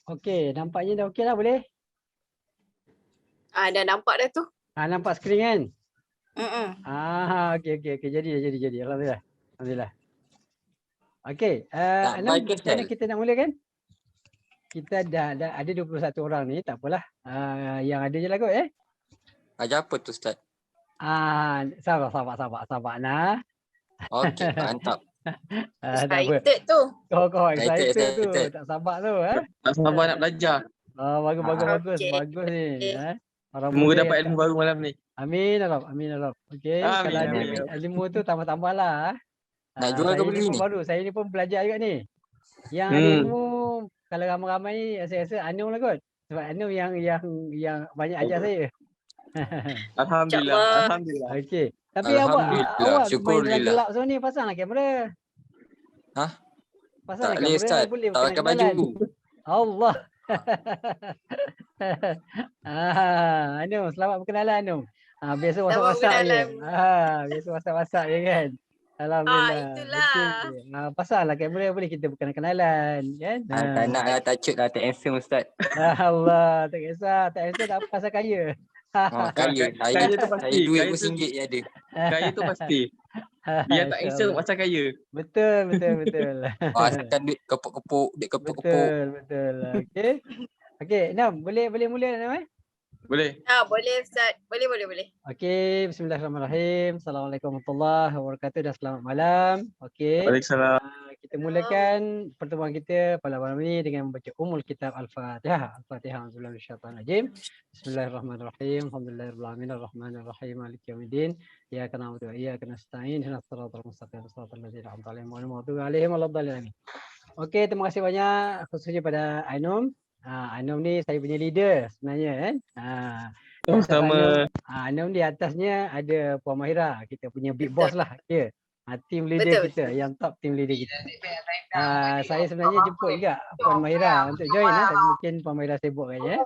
Okey, nampaknya dah okey lah, boleh? Dah nampak dah tu. Nampak skrin kan? Mm-mm. Okey. Jadi. Alhamdulillah. Alhamdulillah. Okey, Tak Anam, baik ke, macam mana Sel? kita nak mulakan? Kita dah ada 21 orang ni, tak apalah. Yang ada je lah kot Ajar apa tu, Ustaz? Sabar nah. Okey, mantap. Tak apa. Excited tu. Kau excited tu, Excited. tak sabar tu Tak sabar nak belajar. Bagus Okey. ni. Orang Semoga muda dapat ilmu baru malam ni. Amin Allah. Okey, kalau ada Amin. ilmu tu tambah-tambah lah. Nak jual ke beli ni? Saya ni pun belajar juga ni. Yang ada ilmu, kalau ramai-ramai ni saya rasa Anum lah kot. Sebab Anum yang banyak ajar saya. Alhamdulillah. Okey. Tapi awak main syukurillah. dalam gelap semua ni, pasanglah kamera. Hah? Pasanglah Tak boleh, kamera, Ustaz. boleh Tak pakai kenalan. baju. Allah. Anum, selamat berkenalan Anum. Biasa masak-masak je. Biasa masak-masak je kan. Alhamdulillah. Itulah. Okey. Pasanglah kamera, boleh kita berkenalan kan. Tak nak lah, tak cuk lah, tak handsome, Ustaz. Allah, tak kisah. Tak kisah, tak apa, pasal kaya. Kaya. Kaya tu pasti. Saya duit Kaya pun tu- RM1 je ada. Kaya tu pasti. Dia tak handsome macam kaya. Betul. Asalkan duit kepuk-kepuk, duit kepuk-kepuk. Betul. Okey, Nam, boleh mula Nam Boleh. Boleh Ustaz. Boleh. Okey, bismillahirrahmanirrahim. Assalamualaikum warahmatullahi wabarakatuh dan selamat malam. Okey. Waalaikumsalam. Kita mulakan pertemuan kita pada malam ini dengan membaca Ummul Kitab Al-Fatihah. Al-Fatihah auzubillahi minasyaitonir rajim. Bismillahirrahmanirrahim. Alhamdulillahirabbil alamin arrahmanirrahim maliki yaumiddin. Iyyaka na'budu wa iyyaka nasta'in. Ihdinas siratal mustaqim siratal ladzina an'amta 'alaihim ghairil maghdubi 'alaihim waladdallin. Okey, terima kasih banyak khususnya pada Ainum. Ainum ni saya punya leader sebenarnya kan. Sama. Ainum di atasnya ada Puan Mahira, kita punya big boss lah dia. Team leader kita, yang top team leader kita. Saya sebenarnya jemput juga Puan Mahira untuk join tapi mungkin Puan Mahira sibuk kayaknya.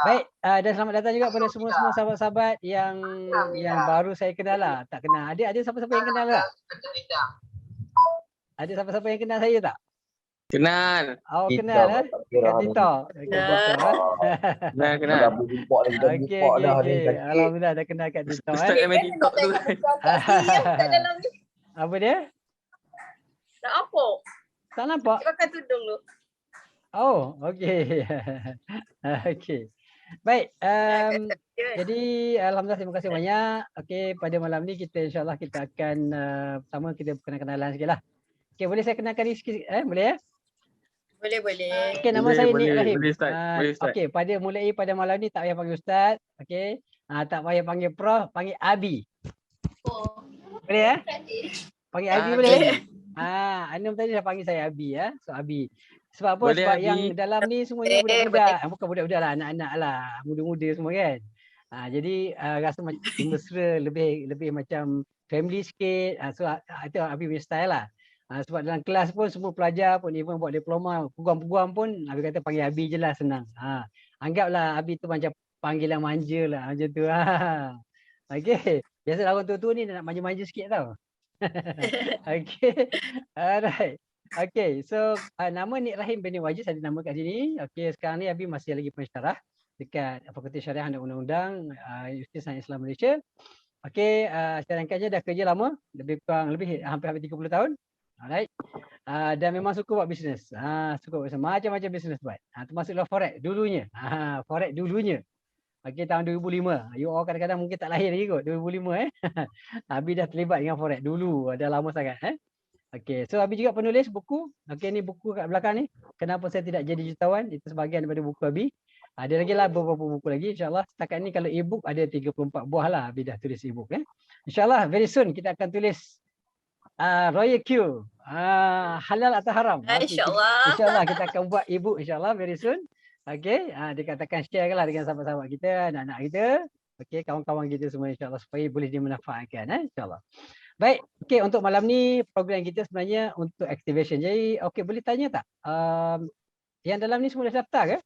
Baik, dan selamat datang juga pada semua sahabat-sahabat yang baru saya kenal lah. Tak kenal. Ada siapa-siapa yang kenal tak? Ada siapa-siapa yang kenal saya tak? Kenal. Kenal kat TikTok. Kenal. Okey. Alhamdulillah dah kenal kat TikTok. Ustaz yang main TikTok tu. Kat dalam ni. Apa dia? Tak apa. Tak nampak? Pakai tudung tu. Okey. Okey. Baik, jadi alhamdulillah terima kasih banyak. Okey, pada malam ni kita insya-Allah kita akan pertama kita kenalan sikitlah. Okey, boleh saya kenalkan diri sikit boleh ya? Boleh. Okey, nama saya Nik Rahim. Boleh Ustaz. Okey, pada malam ni tak payah panggil ustaz, okey. Tak payah panggil prof, panggil Abi. Boleh ya? Panggil Abi boleh? Anum tadi dah panggil saya Abi ya. So Abi. Sebab apa? Boleh, Sebab Abi. yang dalam ni semuanya budak-budak. Bukan budak-budak lah, anak-anak lah, muda-muda semua kan. Jadi rasa macam mesra, lebih macam family sikit. So itu Abi punya style lah. Sebab dalam kelas pun semua pelajar pun even buat diploma, peguam-peguam pun Abi kata panggil Abi je lah, senang. Anggaplah Abi tu macam panggilan manja lah macam tu. Okey. Biasa orang tua-tua ni nak manja-manja sikit tau. Okey. Alright. Okey, so nama Nik Rahim bin Wajiz ada nama kat sini. Okey, sekarang ni Abi masih lagi pensyarah dekat Fakulti Syariah dan Undang-Undang Universiti Sains Islam Malaysia. Okey, secara ringkasnya dah kerja lama, lebih hampir 30 tahun. Alright. Dan memang suka buat bisnes. Suka buat macam-macam bisnes buat. Termasuklah forex dulunya. Forex dulunya. Okey, tahun 2005. You all kadang-kadang mungkin tak lahir lagi kot, 2005 Abi dah terlibat dengan forex dulu, dah lama sangat Okey, so Abi juga penulis buku. Okey, ni buku kat belakang ni. Kenapa saya tidak jadi jutawan? Itu sebahagian daripada buku Abi. Ada lagi lah beberapa buku lagi insya-Allah. Setakat ni kalau e-book ada 34 buah lah Abi dah tulis e-book Insya-Allah very soon kita akan tulis Royal Q. Halal atau haram. Insya-Allah. Insya-Allah kita akan buat e-book insya-Allah very soon. Okey, dikatakan share lah dengan sahabat-sahabat kita, anak-anak kita. Okey, kawan-kawan kita semua insya-Allah supaya boleh dimanfaatkan insya-Allah. Baik, okey, untuk malam ni program kita sebenarnya untuk activation. Jadi okey, boleh tanya tak? Yang dalam ni semua dah daftar ke?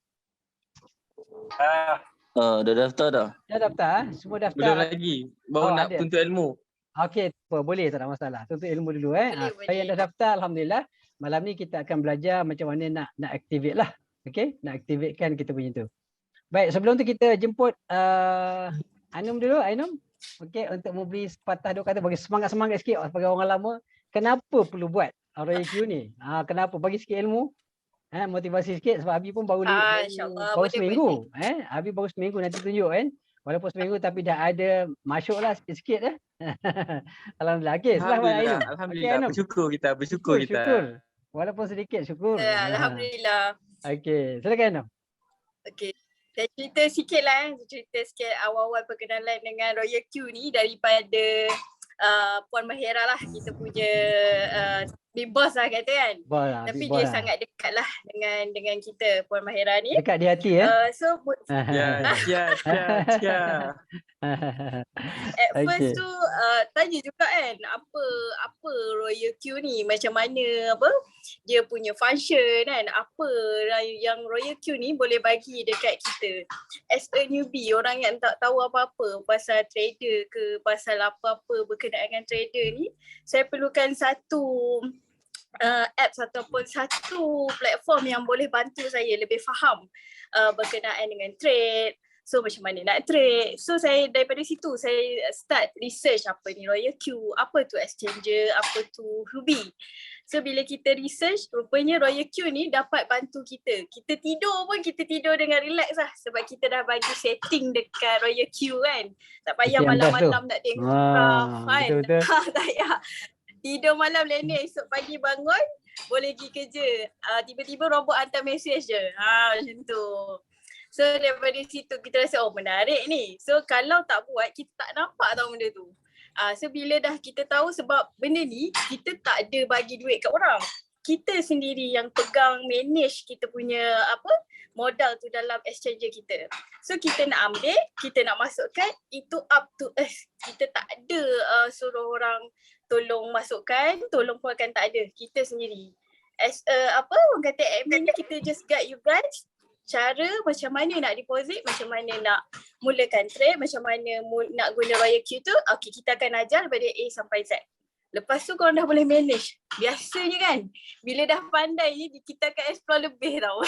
Dah daftar dah. Dah daftar? Semua daftar? Belum lagi. Baru nak ada. tuntut ilmu. Okey, boleh, tak ada masalah. Tuntut ilmu dulu Saya yang dah daftar alhamdulillah. Malam ni kita akan belajar macam mana nak activate lah. Okey, nak aktifkan kita punya tu. Baik, sebelum tu kita jemput Ainum dulu, Ainum. Okey, untuk memberi sepatah dua kata bagi semangat-semangat sikit sebagai orang lama, kenapa perlu buat Royal Q ni? Kenapa? Bagi sikit ilmu. Motivasi sikit sebab Abi pun baru InsyaAllah. baru Boleh. seminggu. Abi baru seminggu nanti tunjuk kan. Walaupun seminggu tapi dah ada masuk lah sikit-sikit . Alhamdulillah. Okey, selamat Alhamdulillah, Ainum. Okey, alhamdulillah. Ainum. Bersyukur kita. Syukur. Walaupun sedikit syukur. Alhamdulillah. Okey, silakan Ainum. Okey. Saya cerita sikit lah. Cerita sikit awal-awal perkenalan dengan Royal Q ni daripada Puan Mahira lah. Kita punya big boss lah kata kan. Tapi dia sangat dekat lah dengan kita Puan Mahira ni. Dekat di hati So Ya. at first tu tanya juga kan apa Royal Q ni, macam mana dia punya function kan, apa yang Royal Q ni boleh bagi dekat kita as a newbie, orang yang tak tahu apa-apa pasal trader ke pasal apa-apa berkenaan dengan trader ni. Saya perlukan satu apps ataupun satu platform yang boleh bantu saya lebih faham berkenaan dengan trade. So macam mana nak trade. So saya daripada situ saya start research apa ni Royal Q, apa tu exchanger, apa tu Huobi. So bila kita research, rupanya Royal Q ni dapat bantu kita. Kita tidur pun kita tidur dengan relax lah sebab kita dah bagi setting dekat Royal Q kan. Tak payah malam-malam nak tengok graph kan. Tak payah. Tidur malam lenek, esok pagi bangun boleh pergi kerja. Tiba-tiba robot hantar mesej je. Macam tu. So daripada situ kita rasa menarik ni. So kalau tak buat kita tak nampak tau benda tu. So bila dah kita tahu sebab benda ni kita tak ada bagi duit kat orang. Kita sendiri yang pegang manage kita punya modal tu dalam exchanger kita. So kita nak ambil, kita nak masukkan, itu up to us. Kita tak ada suruh orang tolong masukkan, tolong keluarkan, tak ada. Kita sendiri. As orang kata admin ni, kita just guide you guys cara macam mana nak deposit, macam mana nak mulakan trade, macam mana nak guna Royal Q tu. Okay, kita akan ajar daripada A sampai Z. Lepas tu korang dah boleh manage. Biasanya kan, bila dah pandai ni, kita akan explore lebih tau.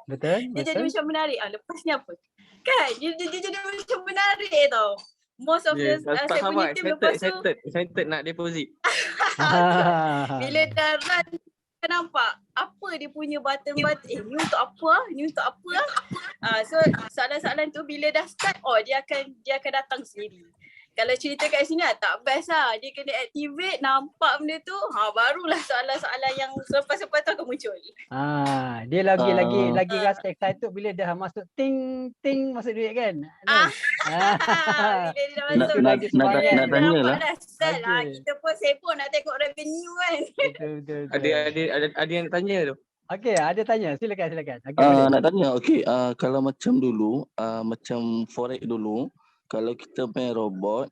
Betul. Dia jadi macam menarik. Lepas ni apa? Kan? Dia jadi macam menarik tau. Most of the saya punya team lepas tu excited nak deposit. Bila dah run, kita nampak apa dia punya button-button. Ni untuk apa? Ni untuk apa? So soalan-soalan tu bila dah start, dia akan datang sendiri. Kalau cerita kat sini tak best lah. Dia kena activate, nampak benda tu, barulah soalan-soalan yang selepas-lepas tu akan muncul. Dia lagi rasa excited bila dah masuk ting masuk duit kan. Bila dia dah masuk nak tanya lah. Kita pun sibuk nak tengok revenue kan. Betul. Ada yang tanya tu. Okey, ada tanya. Silakan. Nak tanya, kalau macam dulu, macam forex dulu, kalau kita main robot,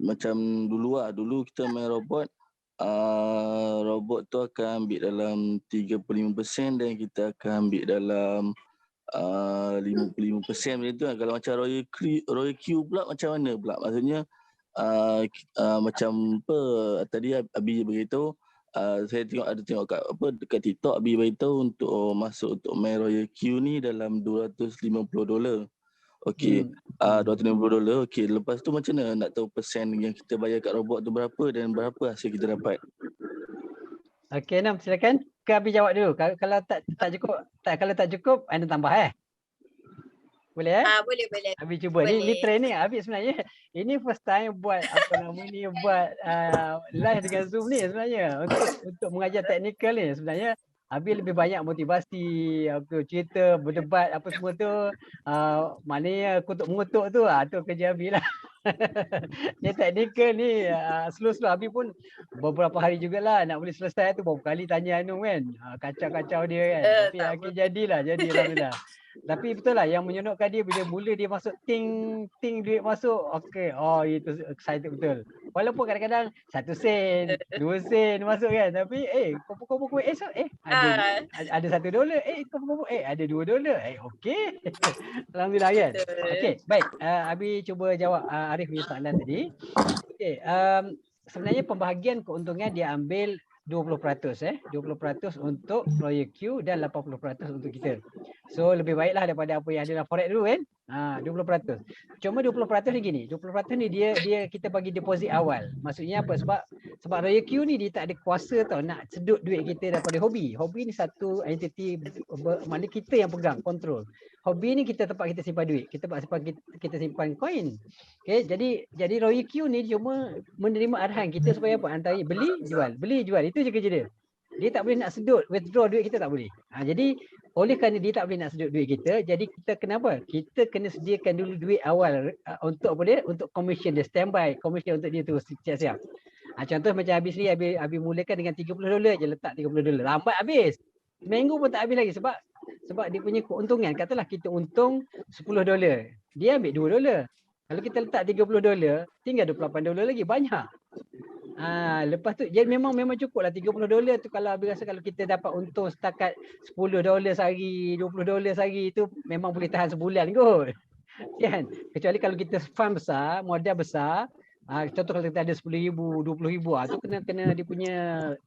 macam dulu kita main robot, robot tu akan ambil dalam 35% dan kita akan ambil dalam 55% macam tu kan. Kalau macam Royal Q pula macam mana pula? Maksudnya macam apa tadi Abi beritahu, saya tengok dekat TikTok Abi beritahu untuk masuk untuk main Royal Q ni dalam $250. Okey, $250. Okey, lepas tu macam mana nak tahu persen yang kita bayar kat robot tu berapa dan berapa hasil kita dapat? Okey, Nam, silakan. Abi jawab dulu. Kalau tak cukup, kalau tak cukup, anda tambah Boleh Boleh. Abi cuba. Ni training Abi sebenarnya. Ini first time buat buat live dengan Zoom ni sebenarnya untuk mengajar teknikal ni sebenarnya. Abi lebih banyak motivasi, cerita, berdebat apa semua tu. Maknanya kutuk-mengutuk tu, tu kerja Abi lah. Dia teknikal ni slow-slow. Abi pun beberapa hari jugalah nak boleh selesai tu. Beberapa kali tanya Ainum kan. Kacau-kacau dia kan. Tapi akhir jadilah alhamdulillah. Tapi betul lah yang menyenokkan dia bila mula dia masuk ting duit masuk. Okey, itu excited betul. Walaupun kadang-kadang 1 sen, 2 sen masuk kan. Tapi kau esok ada $1. Kau ada $2. Okey. Alhamdulillah kan. Okey, baik. Abi cuba jawab Arif punya soalan tadi. Okey, sebenarnya pembahagian keuntungan dia ambil 20%, 20% untuk Royal Q dan 80% untuk kita. So lebih baiklah daripada apa yang ada dalam forex dulu kan. 20%. Cuma 20% ni gini, 20% ni dia kita bagi deposit awal. Maksudnya apa? Sebab Royal Q ni dia tak ada kuasa tau nak sedut duit kita daripada hobi. Hobi ni satu entiti mana kita yang pegang, kontrol. Hobi ni tempat kita simpan duit. Kita simpan coin. Okay, jadi Royal Q ni cuma menerima arahan kita supaya apa? Antara beli, jual. Itu je kerja dia. Dia tak boleh nak sedut, withdraw duit kita tak boleh. Jadi oleh kerana dia tak boleh nak sedut duit kita, jadi kita kenapa? Kita kena sediakan dulu duit awal untuk apa dia? Untuk commission dia, standby commission untuk dia tu siap-siap. Contoh macam habis ni, habis mulakan dengan $30 je, letak $30. Lambat habis. Seminggu pun tak habis lagi sebab dia punya keuntungan. Katalah kita untung $10. Dia ambil $2. Kalau kita letak $30, tinggal $28 lagi, banyak. Lepas tu jadi memang cukup lah $30 tu. Kalau habis rasa kalau kita dapat untung setakat $10 sehari, $20 sehari tu memang boleh tahan sebulan kot. Kan? Kecuali kalau kita fund besar, modal besar, contoh kalau kita ada 10,000, 20,000, tu kena dia punya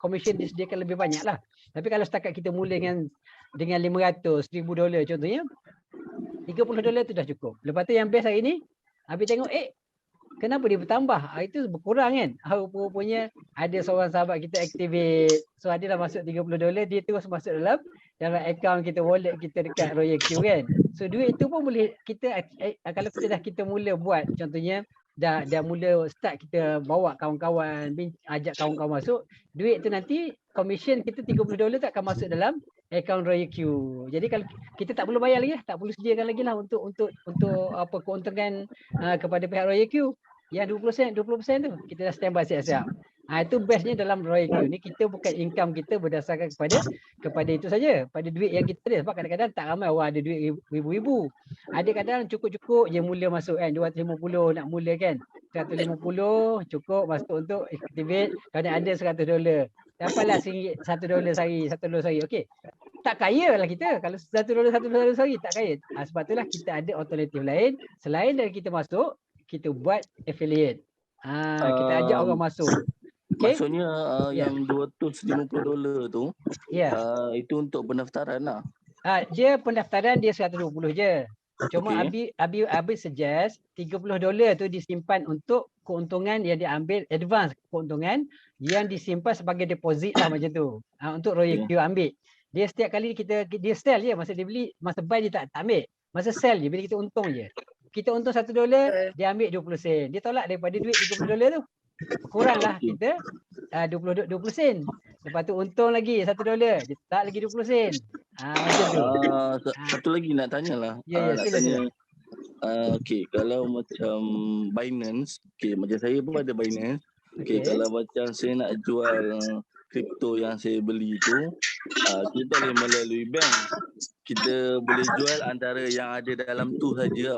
commission disediakan lebih banyak lah. Tapi kalau setakat kita mula dengan $500, $1,000 contohnya, $30 tu dah cukup. Lepas tu yang best hari ni, habis tengok kenapa dia bertambah? Itu berkurang kan? Rupanya ada seorang sahabat kita activate. So adalah masuk $30, dia terus masuk dalam account kita, wallet kita dekat Royal Q kan. So duit itu pun boleh kita kalau kita mula buat, contohnya dah mula start kita bawa kawan-kawan, ajak kawan-kawan masuk, duit tu nanti commission kita $30 tak akan masuk dalam account Royal Q. Jadi kalau kita tak perlu bayar lagi lah, tak perlu sediakan lagi lah untuk apa keuntungan kepada pihak Royal Q. Yang 20% tu kita dah standby siap-siap. Itu bestnya dalam Royal Q ni, kita bukan income kita berdasarkan kepada itu saja, pada duit yang kita ada. Sebab kadang-kadang tak ramai orang ada duit ribu-ribu. Ada kadang cukup-cukup je mula masuk kan, 250 nak mula kan. 150 cukup masuk untuk activate. Kalau ada $100, dapatlah $1 sehari, okey. Tak kaya lah kita. Kalau $1 sehari tak kaya. Sebab itulah kita ada alternatif lain. Selain dari kita masuk, kita buat affiliate. Kita ajak orang masuk. Okay? Maksudnya yang $250 tu, itu untuk pendaftaran lah. Dia pendaftaran dia 120 je. Cuma Abi suggest $30 tu disimpan untuk keuntungan yang diambil, advance keuntungan yang disimpan sebagai deposit lah macam tu. Untuk Royal Q ambil. Dia setiap kali dia sell je, masa dia beli, masa buy dia tak ambil. Masa sell je, bila kita untung je. Kita untung $1, dia ambil 20 sen. Dia tolak daripada duit $30 tu. Kuranglah kita 20 sen. Lepas tu untung lagi $1, dia tak lagi 20 sen. Macam tu. Satu lagi nak tanya lah. Sila. Okey, kalau macam Binance, macam saya pun ada Binance. Kalau macam saya nak jual kripto yang saya beli tu, kita boleh melalui bank. Kita boleh jual antara yang ada dalam tu saja.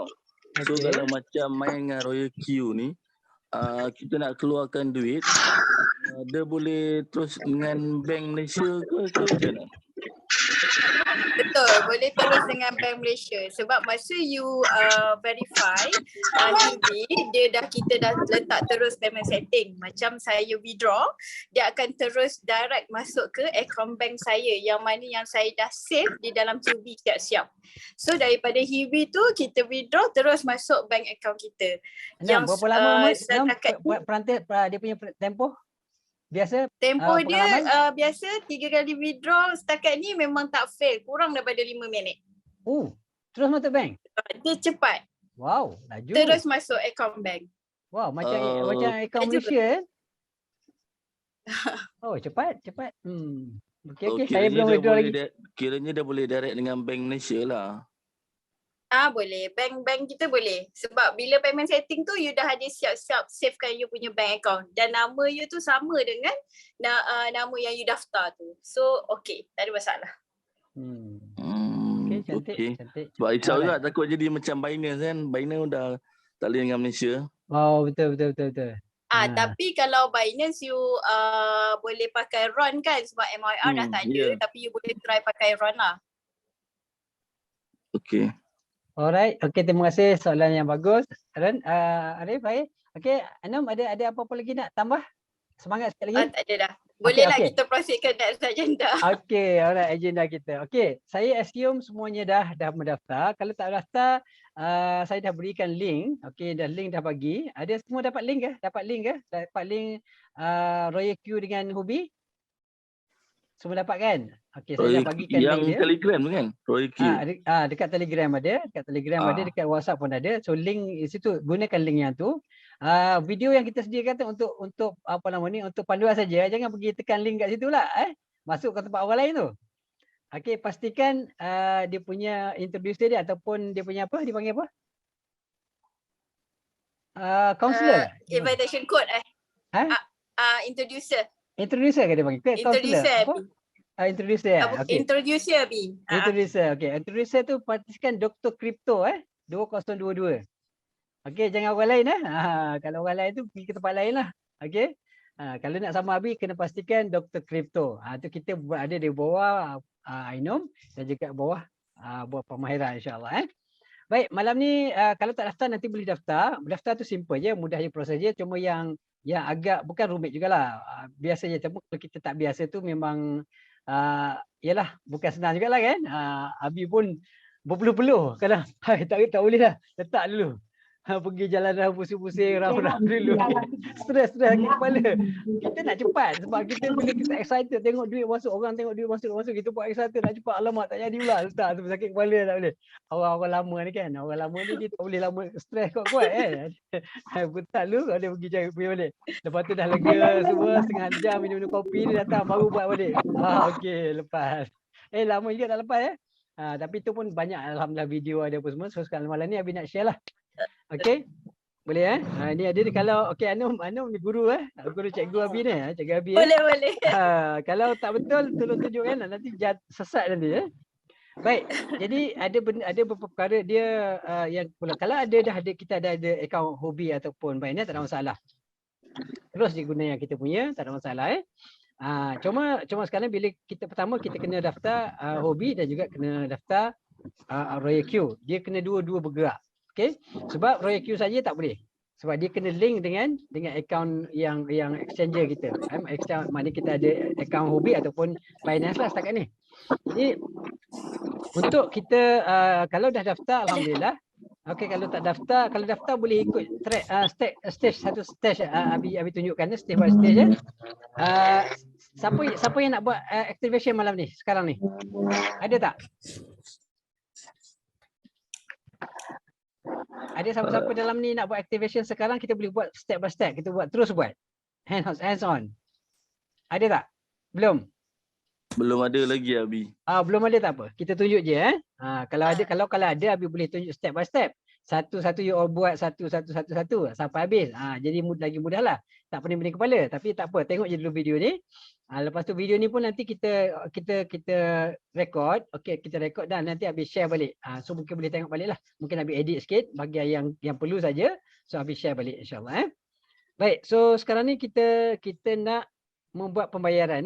So kalau macam main dengan Royal Q ni, kita nak keluarkan duit, dia boleh terus dengan Bank Malaysia ke macam mana? Betul, boleh terus dengan Bank Malaysia. Sebab masa you verify UB, kita dah letak terus payment setting. Macam saya withdraw, dia akan terus direct masuk ke akaun bank saya yang mana yang saya dah save di dalam QB siap-siap. So daripada HIBI tu kita withdraw terus masuk bank akaun kita. Yang berapa lama buat perantis dia punya tempoh? Biasa tempoh dia biasa 3 kali withdraw setakat ni memang tak fail, kurang daripada 5 minit. Terus masuk bank? Dia cepat. Wow, laju. Terus masuk akaun bank. Wow, macam akaun Malaysia cepat. Okey, saya belum withdraw lagi. Kiranya dia boleh direct dengan Bank Malaysia lah. Boleh. Bank kita boleh. Sebab bila payment setting tu, you dah ada siap-siap savekan you punya bank account. Dan nama you tu sama dengan nama yang you daftar tu. So, tak ada masalah. Cantik. Sebab Aisyah juga takut jadi macam Binance kan. Binance dah tak boleh dengan Malaysia. Betul. Tapi kalau Binance you boleh pakai RON kan. Sebab MIR dah tak ada. Tapi you boleh try pakai RON lah. Okay. Alright, terima kasih soalan yang bagus. Arif, baik. Anam, ada apa-apa lagi nak tambah? Semangat sekali lagi. Tak ada dah. Bolehlah okey. kita proceedkan next agenda. Okey, alright, agenda kita. Okey, saya assume semuanya dah mendaftar. Kalau tak daftar, saya dah berikan link. Okey, link dah bagi. Ada semua dapat link ke? Dapat link Royal Q dengan Hubi? Semua dapat kan? Okey, saya dah bagikan yang link dia. Telegram tu kan? Roy Q. Dekat Telegram ada, dekat WhatsApp pun ada. So link di situ, gunakan link yang tu. Video yang kita sediakan tu untuk apa nama ni, untuk panduan saja. Jangan pergi tekan link kat situ lah. Masuk ke tempat orang lain tu. Okey, pastikan dia punya introducer dia ataupun dia punya apa? Dipanggil apa? Counselor. Invitation code Ha? Introducer. Introducer ke dia panggil? Introducer. Introducer. Okey. Introducer B. Introducer. Okey, introducer tu pastikan Dr. Crypto 2022. Okey, jangan orang lain kalau orang lain tu pergi ke tempat lain lah. Okey. Kalau nak sama Abi kena pastikan Dr. Crypto. Tu kita ada di bawah Ainom dan juga bawah Pemahiran insya-Allah Baik, malam ni kalau tak daftar nanti boleh daftar. Daftar tu simple je, mudah je proses je. Cuma yang agak bukan rumit jugalah. Biasa je, cuma kalau kita tak biasa tu memang yalah bukan senang jugalah kan. Abi pun berpeluh-peluh kadang tak boleh dah. Letak dulu. Pergi jalan dah pusing-pusing round-round dulu. Stres sakit kepala. Kita nak cepat sebab kita bila kita excited tengok duit masuk, orang tengok duit masuk kita pun excited nak cepat. Alamak tak jadi pula. Letak tu sakit kepala tak boleh. Orang lama ni kan. Orang lama ni dia tak boleh lama stres kuat-kuat kan. Betul lu ada pergi balik. Lepas tu dah lega semua setengah jam minum kopi dia datang baru buat balik. Okey lepas. Lama juga tak lepas tapi tu pun banyak alhamdulillah video ada apa semua. So sekarang malam ni Abi nak share lah. Okey. Boleh ini ada kalau okey Anum ni guru guru cikgu Abi ni cikgu Abi. Boleh. Kalau tak betul tolong tunjukkan nanti sesat nanti Baik. Jadi ada beberapa perkara dia yang pula kalau kita ada akaun hobi ataupun baik ni tak ada masalah. Terus diguna yang kita punya tak ada masalah cuma sekarang bila kita pertama kita kena daftar hobi dan juga kena daftar Royal Q. Dia kena dua-dua bergerak. Okey, sebab Royal Q saja tak boleh. Sebab dia kena link dengan akaun yang exchanger kita. Maknanya kita ada akaun hobi ataupun Binance lah setakat ni. Jadi untuk kita kalau dah daftar alhamdulillah. Okey, kalau daftar boleh ikut track stage stage Abi tunjukkan stage by stage siapa yang nak buat activation malam ni sekarang ni? Ada tak? Ada siapa-siapa dalam ni nak buat activation sekarang kita boleh buat step by step. Kita terus buat. Hands on. Ada tak? Belum? Belum ada lagi Abi. Belum ada tak apa. Kita tunjuk je kalau ada Abi boleh tunjuk step by step. Satu-satu you all buat satu sampai habis. Jadi lagi mudahlah. Tak pening-pening kepala tapi tak apa. Tengok je dulu video ni. Lepas tu video ni pun nanti kita record. Okey, kita record dan nanti Abi share balik. So mungkin boleh tengok balik lah. Mungkin Abi edit sikit bahagian yang perlu saja. So Abi share balik insya-Allah Baik, so sekarang ni kita nak membuat pembayaran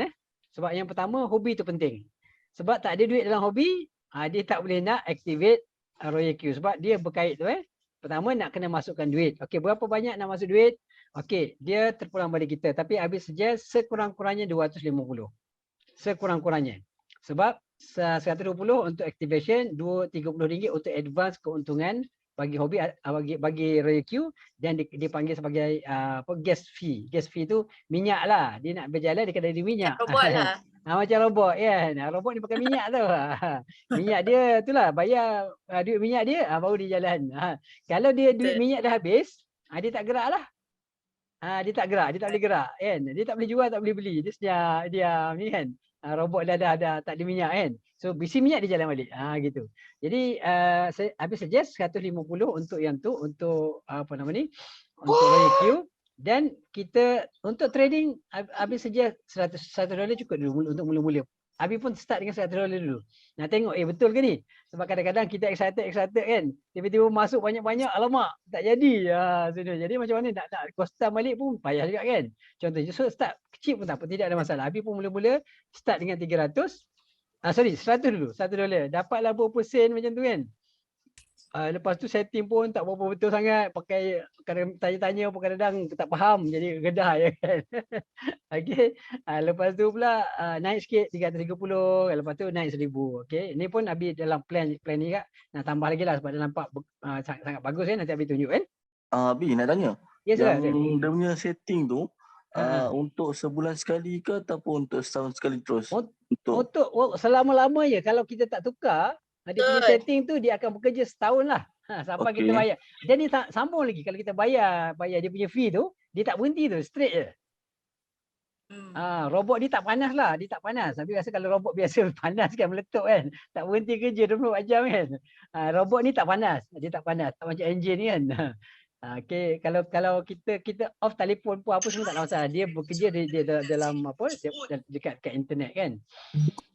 Sebab yang pertama hobi tu penting. Sebab tak ada duit dalam hobi, dia tak boleh nak activate Royal Q sebab dia berkait tu Pertama nak kena masukkan duit. Okey, berapa banyak nak masuk duit? Okey, dia terpulang balik kita tapi habis saja sekurang-kurangnya 250. Sekurang-kurangnya. Sebab 120 untuk activation, RM30 untuk advance keuntungan bagi hobi bagi Royal Q dan dipanggil sebagai gas fee. Gas fee tu minyak lah. Dia nak berjalan dia kena ada minyak. Robot lah. Macam robot kan. Robot ni pakai minyak tu. Minyak dia itulah bayar duit minyak dia baru dia jalan. Kalau dia duit minyak dah habis, dia tak gerak lah. Dia tak gerak, dia tak boleh gerak kan. Dia tak boleh jual, tak boleh beli. Dia senyap, diam ni kan. Robot dah tak ada minyak kan. So bisi minyak dia jalan balik. Gitu. Jadi saya habis suggest 150 untuk yang tu untuk untuk Royal Q dan kita untuk trading habis suggest $100 cukup dulu untuk mula-mula. Abi pun start dengan $100 dulu. Nak tengok betul ke ni? Sebab kadang-kadang kita excited kan. Tiba-tiba masuk banyak-banyak alamak tak jadi. Jadi macam mana nak costam balik pun payah juga kan. Contohnya so start kecil pun tak apa, tidak ada masalah. Abi pun mula-mula start dengan 300. $100 dulu, $1. Dapatlah berapa sen macam tu kan. Lepas tu setting pun tak berapa betul sangat, pakai kadang tanya-tanya pun kadang-kadang tak faham, jadi gedah je kan. Okey. Lepas tu pula naik sikit 330, lepas tu naik 1000. Okey. Ini pun Abi dalam plan ni kak nak tambah lagi lah sebab dia nampak sangat bagus kan, nanti Abi tunjuk kan. Abi nak tanya. Ya Yang sir. dia punya setting tu Ha. untuk sebulan sekali ke ataupun untuk setahun sekali terus? Untuk selama-lama je, kalau kita tak tukar dia punya Betul. setting tu, dia akan bekerja setahun lah. Sampai kita Okey. bayar. Jadi sambung lagi kalau kita bayar dia punya fee tu, dia tak berhenti tu, straight je. Robot dia tak panas lah, dia tak panas. Tapi rasa kalau robot biasa panas kan, meletup kan. Tak berhenti kerja 24 jam kan. Robot ni tak panas, dia tak panas. Tak macam enjin kan. Okey, kalau kita off telefon pun apa semua tak ada masalah. Dia bekerja dia dalam apa, dekat internet kan.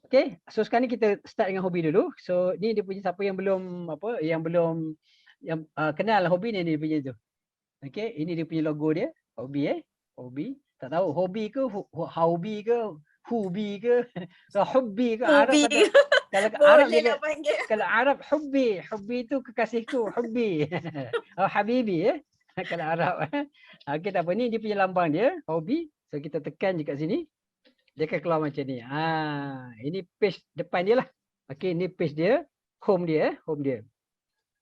Okey, so sekarang ni kita start dengan hobi dulu. So ni dia punya siapa yang belum kenal hobi ni dia punya tu. Okey, ini dia punya logo dia, hobi hobi. Tak tahu hobi ke hobi ke hubi ke hubbi ke Arab kata. Kalau Arab dia kalau Arab hubbi tu kekasihku hubbi. Habibi kalau Arab. Okey, tak apa, ni dia punya lambang dia, hobi. So kita tekan je kat sini. Dia akan keluar macam ni. Ini page depan dia lah. Okey, ni page dia, home dia.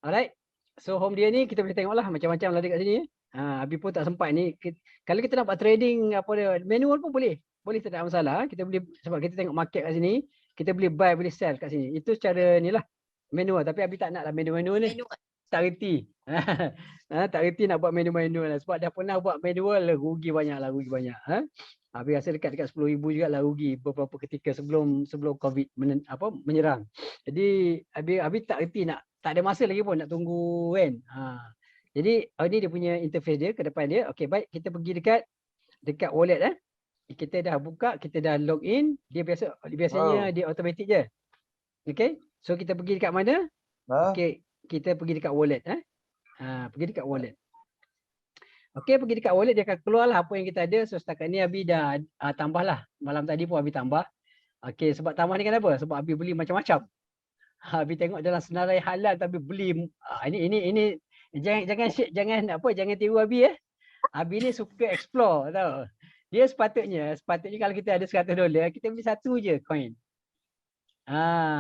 Alright. So home dia ni kita boleh tengok lah macam-macam lah dekat sini. Abi pun tak sempat ni. Kalau kita nak buat trading apa dia, manual pun boleh. Boleh, tak ada masalah. Kita boleh, sebab kita tengok market kat sini, kita boleh buy, boleh sell kat sini. Itu secara ni lah, manual. Tapi Abi tak nak lah manual ni. Tak reti. Tak reti nak buat manual lah. Sebab dah pernah buat manual, rugi banyak. Abi rasa dekat 10,000 juga lah rugi beberapa ketika sebelum COVID menyerang. Jadi Abi tak reti nak, tak ada masa lagi pun nak tunggu kan. Jadi ini dia punya interface dia ke depan dia. Okey, baik, kita pergi dekat wallet Kita dah buka, kita dah log in. Dia biasanya dia automatic je. Okey. So kita pergi dekat mana? Okey, kita pergi dekat wallet pergi dekat wallet. Okey, pergi dekat wallet, dia akan keluarlah apa yang kita ada. So setakat ni Abi dah tambahlah. Malam tadi pun Abi tambah. Okey, sebab tambah ni kenapa? Sebab Abi beli macam-macam. Abi tengok dalam senarai halal tapi beli ini jangan tiru Abi Abi ni suka explore tau. Dia sepatutnya kalau kita ada $100, kita beli satu je coin.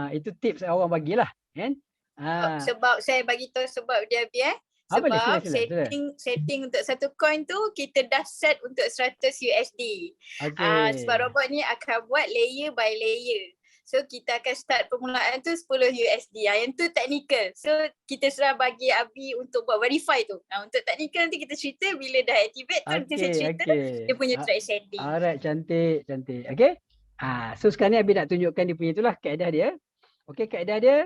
Itu tips orang bagilah kan. Sebab saya bagi tahu sebab dia sebab sila. setting untuk satu coin tu kita dah set untuk 100 USD. Sebab robot ni akan buat layer by layer. So kita akan start permulaan tu 10 USD. Yang tu technical. So kita sudah bagi Abi untuk buat verify tu. Untuk technical nanti kita cerita bila dah activate tu nanti saya cerita dia punya trade setting. Alright, cantik. Okey. So sekarang ni Abi nak tunjukkan dia punya itulah kaedah dia. Okey, kaedah dia.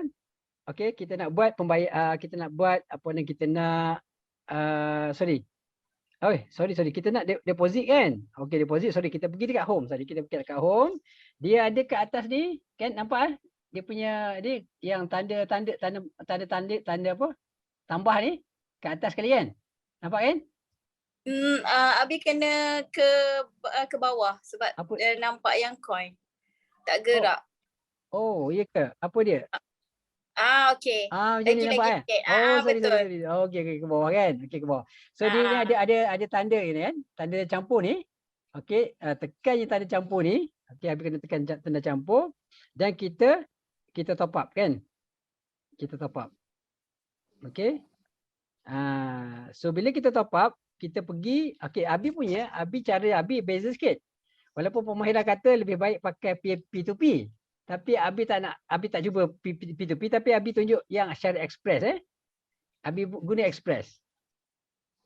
Okey, kita nak buat kita nak buat apa yang kita nak sorry. Kita nak deposit kan? Okey, deposit. Sorry, kita pergi dekat home. Kita pergi dekat home. Dia ada kat atas ni, kan nampak Dia punya yang tanda apa? Tambah ni kat atas sekali kan? Nampak kan? Abi kena ke bawah sebab nampak yang coin. Tak gerak. Oh, iya ke? Apa dia? Okey. Macam ni nampak kan? Betul. Okey, ke bawah kan? Okey, ke bawah. So dia ni ada tanda ni kan? Tanda campur ni. Okey, tekan je tanda campur ni. Okey, Abi kena tekan tanda campur dan kita top up kan? Kita top up. Okey. So bila kita top up, kita pergi, okey, cara Abi beza sikit. Walaupun pemahiran kata lebih baik pakai P2P. Tapi Abi tak cuba P2P, tapi Abi tunjuk yang secara express Abi guna express.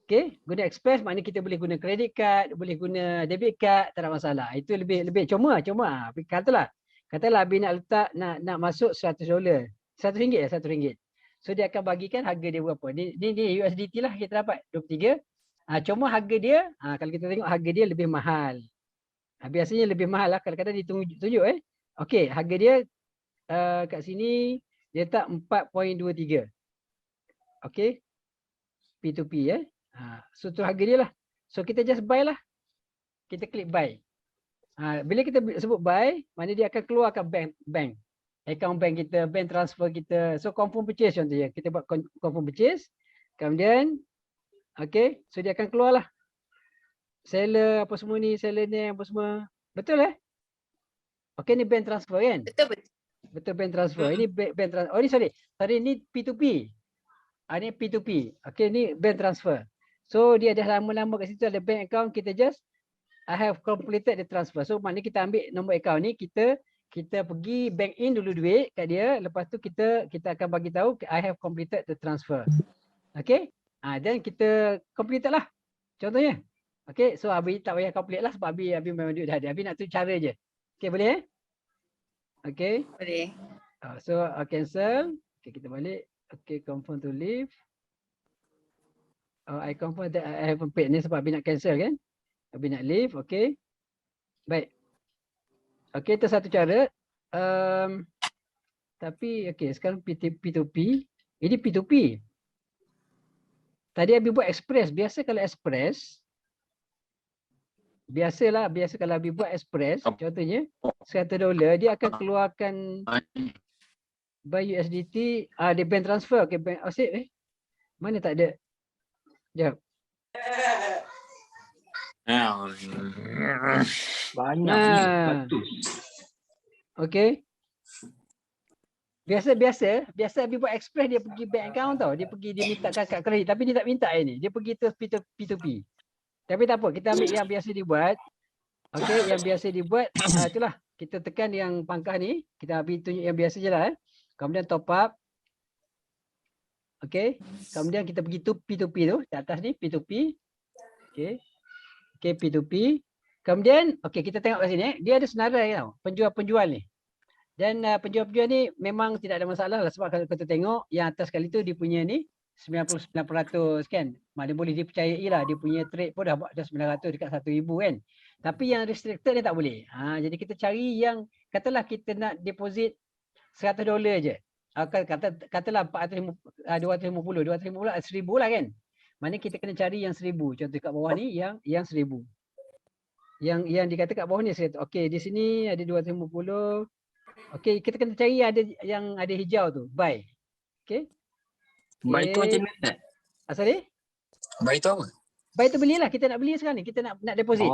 Okey, guna express maknanya kita boleh guna credit card, boleh guna debit card, tak ada masalah. Itu lebih cuma. Katalah Abi nak letak nak masuk $100. $100. So dia akan bagikan harga dia berapa. Ni USDT lah kita dapat 23. Cuma harga dia, kalau kita tengok harga dia lebih mahal. Biasanya lebih mahal lah kadang-kadang ditunjuk Okey, harga dia kat sini dia letak 4.23. Okey. P2P so tu harga dia lah. So kita just buy lah. Kita klik buy. Bila kita sebut buy, mana dia akan keluarkan bank account bank kita, bank transfer kita. So confirm purchase contohnya. Kita buat confirm purchase. Kemudian, okay, so dia akan keluar lah. Seller apa semua ni, seller name apa semua. Betul Okay, ni bank transfer kan? Betul. Betul, bank transfer. Ini bank transfer. Oh ni sorry. Sorry, ni P2P. Ni P2P. Okay, ni bank transfer. So dia dah lama-lama kat situ ada bank account, kita just I have completed the transfer. So maknanya kita ambil nombor account ni, kita pergi bank in dulu duit kat dia, lepas tu kita akan bagi tahu I have completed the transfer. Okay? Then kita completed lah. Contohnya. Okay, so Abi tak payah complete lah sebab Abi memang duit dah ada. Abi nak tu cara je. Okay, boleh Okay. Boleh. So cancel. Okay, kita balik. Okay, confirm to leave. I confirm that I haven't paid ni sebab Abi nak cancel kan? Abi nak leave, okay. Baik. Okay, itu satu cara. Tapi, okay, sekarang P2P. Ini P2P. Tadi Abi buat express. Biasa kalau express, biasa kalau Abi buat express, contohnya, $100, dia akan keluarkan by USDT, dia bank transfer. Okay, bank, mana tak ada? Sekejap. Banyak ni. Betul. Okay. Biasa Abi buat express, dia pergi bank account tau. Dia minta kad kredit. Tapi dia tak minta ni. Dia pergi terus P2P. Tapi tak apa. Kita ambil yang biasa dibuat. Okay. Yang biasa dibuat. Itulah. Kita tekan yang pangkah ni. Kita ambil tunjuk yang biasa je lah. Kemudian top up. Okay. Kemudian kita pergi tu P2P tu. Di atas ni P2P. Okay. Okay, P2P. Kemudian, okay, kita tengok kat sini. Dia ada senarai tau. Penjual-penjual ni. Dan penjual-penjual ni memang tidak ada masalah lah. Sebab kalau kita tengok yang atas kali tu dia punya ni 99% kan. Dia boleh dipercayai lah. Dia punya trade pun dah 900 dekat 1000 kan. Tapi yang restricted ni tak boleh. Jadi kita cari yang, katalah kita nak deposit $100 je. Katalah 250 1000 lah kan. Maknanya kita kena cari yang 1000. Contoh kat bawah ni yang 1000. Yang dikata kat bawah ni, okey, di sini ada 250. Okey, kita kena cari yang ada hijau tu, buy. Okey. Buy tu macam mana? Sorry? Buy tu apa? Buy tu belilah, kita nak beli sekarang ni, kita nak deposit.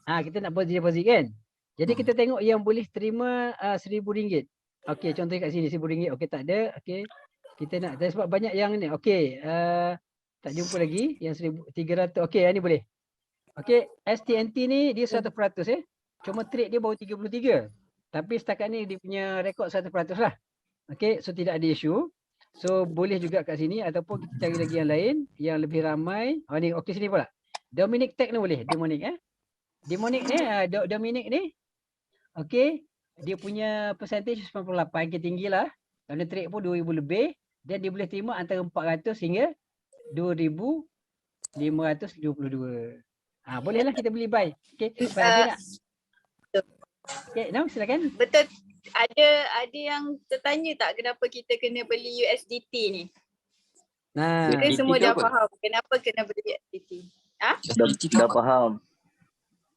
Kita nak deposit kan. Jadi kita tengok yang boleh terima RM1000. Okey, contoh kat sini RM1000. Okey, tak ada. Okey. Kita nak, sebab banyak yang ni. Okey, tak jumpa lagi yang 1300. Okey, yang ni boleh. Okey, STNT ni dia 100% Cuma trade dia baru 33. Tapi setakat ni dia punya rekod 100% lah. Okey, so tidak ada isu. So boleh juga kat sini ataupun kita cari lagi yang lain yang lebih ramai. Ni okey, sini pula. Dominic Tech ni boleh. Dominic ni okey, dia punya percentage 98, yang tinggi lah. Kerana trade pun 2000 lebih dan dia boleh terima antara 400 hingga 2522. Bolehlah kita beli buy. Okey, nak. Okey, silakan. Betul. Ada yang tertanya tak kenapa kita kena beli USDT ni? Kita semua dah faham kenapa kena beli USDT. Dah faham.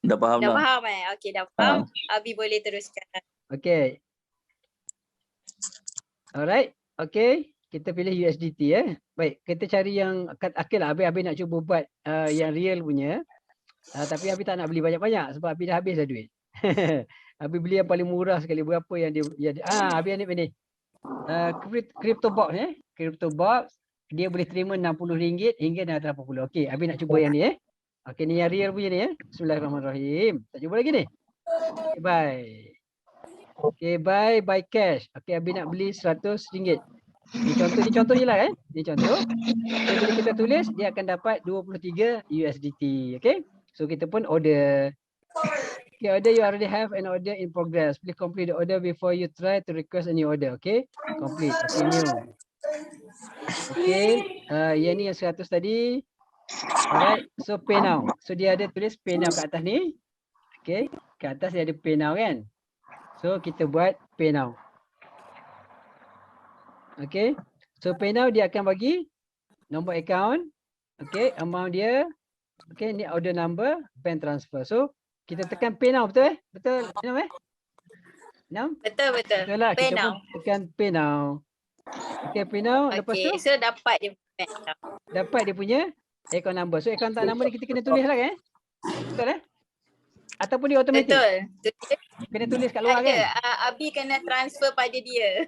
Dah faham. Okey, dah faham. Abi boleh teruskan. Okey. Alright. Okey, kita pilih USDT Baik, kita cari yang okeylah, Abi nak cuba buat yang real punya. Tapi Abi tak nak beli banyak-banyak sebab Abi dah habis dah duit. Abi beli yang paling murah sekali. Berapa yang dia Abi ambil ni. Crypto box Crypto box dia boleh terima RM60 hingga RM80. Okey, Abi nak cuba yang ni Okey, ni yang real punya ni Bismillahirrahmanirrahim. Tak cuba lagi ni. Okay, bye. Okey, buy cash. Okey, Abi nak beli RM100. Ni contoh je lah Ni contoh. Okay, bila kita tulis dia akan dapat 23 USDT. Okey. So kita pun order. Okay, order, you already have an order in progress. Please complete the order before you try to request a new order. Okay, complete. Okay, new. Okay, yang ni yang 100 tadi. Alright, so pay now. So dia ada tulis pay now kat atas ni. Okay, kat atas dia ada pay now kan. So kita buat pay now. Okay, so pay now dia akan bagi nombor account. Okay, amount dia. Okay, ni order number, bank transfer. So kita tekan pay now, betul Betul, Enam? Betul. Betul lah. Pay Kita now. pun tekan pay now. Okay, pay now. Lepas tu Okay, so dapat dia. dapat dia punya account number. So account number ni kita kena tulis lah kan? Betul ataupun dia automatik? Betul. Kena tulis kat luar kan? Abi kena transfer pada dia.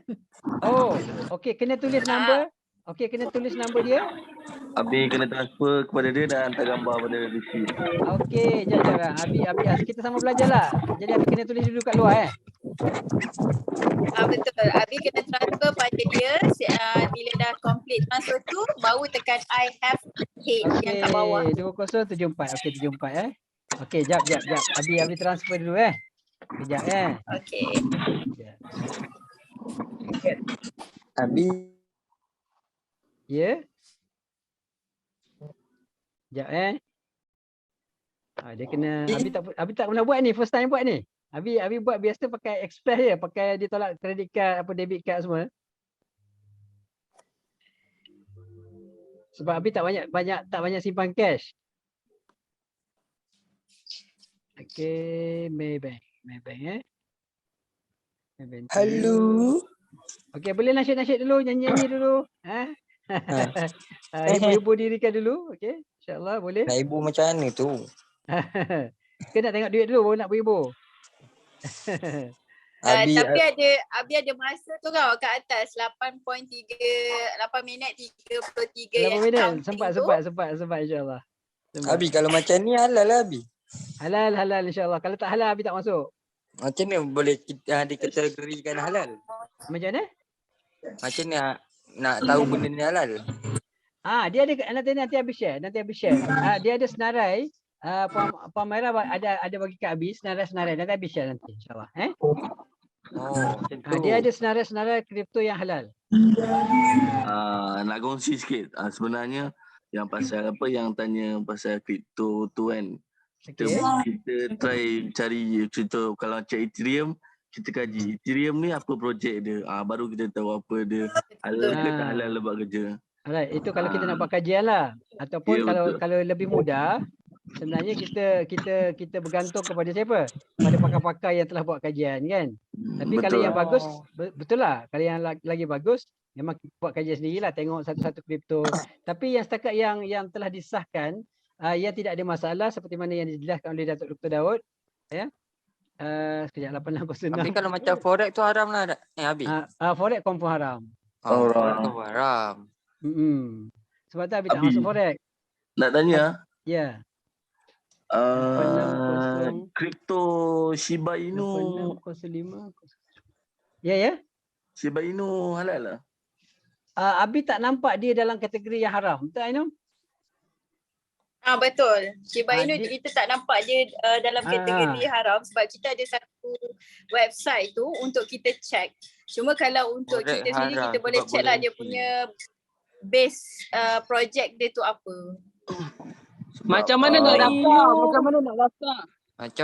Oh, okey, kena tulis number. Okey, kena tulis number dia. Abi kena transfer kepada dia dan hantar gambar pada receipt. Okey, jap. Abi kita sama belajar lah. Jadi Abi kena tulis dulu kat luar Betul. Abi kena transfer pada dia. Bila dah complete transfer tu, baru tekan I have paid yang kat bawah. Okey, 2074. Okey, 74 Okey, jap. Abi transfer dulu Kejap Okay. Abi. Ya. Jap dia kena Abi tak pernah buat ni, first time buat ni. Abi buat biasa pakai express je, pakai dia tolak credit card apa debit card semua. Sebab Abi tak banyak simpan cash. Okey, Maybank Maybank. Hello. Okey, boleh nasyid dulu, nyanyi dulu. Ibu dirikan dulu, okey. InsyaAllah boleh. Nak ibu macam mana tu? Kita nak tengok duit dulu baru nak beribu. Abi, Tapi Abi ada masa tu kau kat atas 8 minit 33 8 yang minit. counting Sempat insyaAllah. Abi kalau macam ni halal lah Abi. Halal insyaAllah. Kalau tak halal Abi tak masuk. Macam mana boleh kita dikategorikan halal? Macam mana? Macam ni nak tahu benda ni halal? Dia ada nanti Abi share. Dia ada senarai. Puan Maira ada bagi kat Abi senarai. Nanti Abi share nanti insyaAllah. Macam tu. Dia ada senarai kripto yang halal. Nak kongsi sikit. Sebenarnya yang pasal yang tanya pasal kripto tu kan. Kita try cari contoh kalau macam Ethereum, kita kaji Ethereum ni apa projek dia. Baru kita tahu apa dia. Halal ke tak halal buat kerja. Alright, itu kalau kita nak buat kajian lah. Ataupun kalau lebih mudah, sebenarnya kita bergantung kepada siapa? Pada pakar-pakar yang telah buat kajian kan. Tapi kalau yang bagus, betul lah. Kalau yang lagi bagus, memang buat kajian sendirilah, tengok satu-satu kripto. Tapi yang setakat yang telah disahkan, yang tidak ada masalah seperti mana yang dijelaskan oleh Datuk Dr. Daud. Sekejap 8606. Tapi kalau macam forex tu haram lah Abi. Forex confirm haram. Forex tu haram. Sebab tu Abi tak masuk forex. Nak tanya? Ya. Kripto Shiba Inu. 8605. Ya. Shiba Inu halal lah. Abi tak nampak dia dalam kategori yang haram. Betul Ainul? Betul. Shiba Inu kita tak nampak dia dalam kategori haram sebab kita ada satu website tu untuk kita check. Cuma kalau untuk kita sendiri kita boleh check lah dia punya base project dia tu apa. Macam mana nak daftar? Macam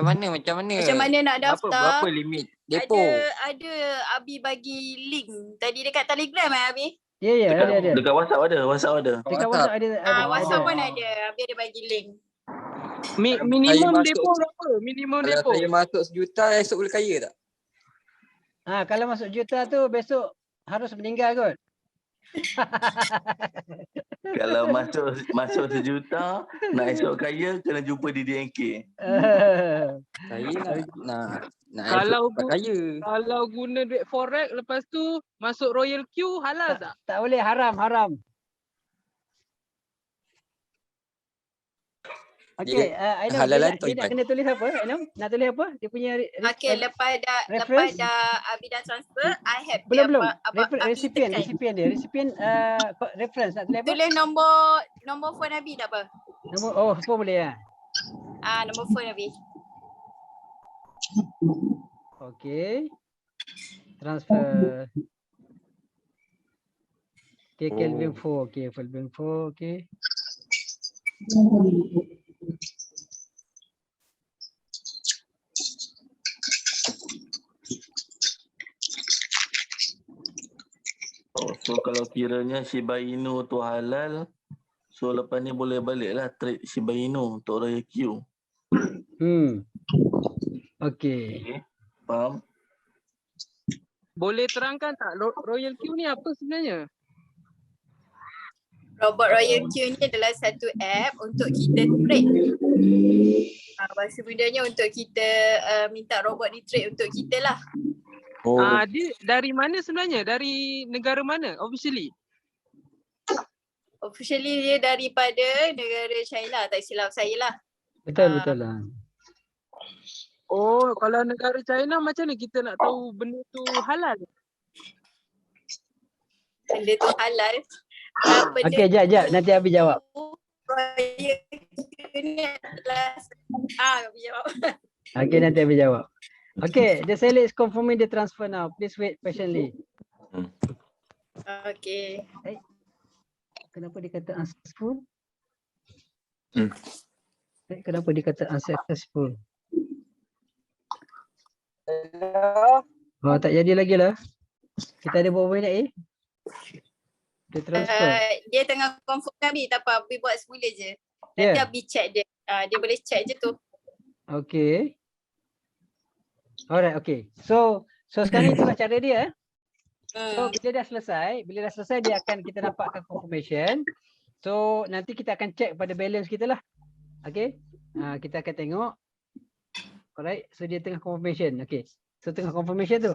mana nak daftar? Berapa limit depo? Ada Abi bagi link tadi dekat Telegram Abi? Ya, ada. Dekat WhatsApp ada. Dekat WhatsApp ada. WhatsApp pun ada. Abi ada bagi link. Minimum depo berapa? Minimum depo. Kalau saya masuk 1 juta esok boleh kaya tak? Kalau masuk juta tu besok harus meninggal kot. Kalau masuk 1 juta, nak esok kaya kena jumpa di DNK. Saya nak Kalau kaya. Kalau guna duit forex lepas tu masuk Royal Q halal tak? Tak boleh, haram. Okey, halalan dia nak kena tulis apa? Nak tulis apa? Dia punya lepas dah Abi dah transfer, I have belum. Recipient dia. Reference nak tulis apa? Tulis nombor phone Abi tak apa? Phone boleh lah. Nombor phone Abi. Okey. Transfer. Kelvin 4. Kelvin 4. Okey. So kalau kiranya Shiba Inu tu halal, so lepas ni boleh baliklah trade Shiba Inu untuk Royal Q. Okey. Faham? boleh terangkan tak Royal Q ni apa sebenarnya? Robot Royal Q ni adalah satu app untuk kita trade. Bahasa mudahnya untuk kita minta robot ni trade untuk kita lah. Oh, Dia dari mana sebenarnya? Dari negara mana officially? Officially dia daripada negara China, tak silap saya lah. Betul lah. Oh, kalau negara China macam mana kita nak tahu benda tu halal? Benda tu halal. Okey, jap. Nanti Abi jawab. Royal Q ni adalah Abi jawab. Okey, nanti Abi jawab. Okay, the seller is confirming the transfer now. Please wait patiently. Okay. Kenapa dia kata unsuccessful? Hmm. Kenapa dia kata unsuccessful? Oh, tak jadi lagi lah. Kita ada berapa minit Dia transfer. Dia tengah confirm kami, tak apa. Abi buat semula je. Nanti Abi check dia. Dia boleh check je tu. Okay. Alright, okay. So sekarang itulah cara dia. So bila dah selesai dia akan kita dapatkan confirmation. So nanti kita akan check pada balance kita lah. Okay. Kita akan tengok. Alright. So dia tengah confirmation. Okay. So tengah confirmation tu.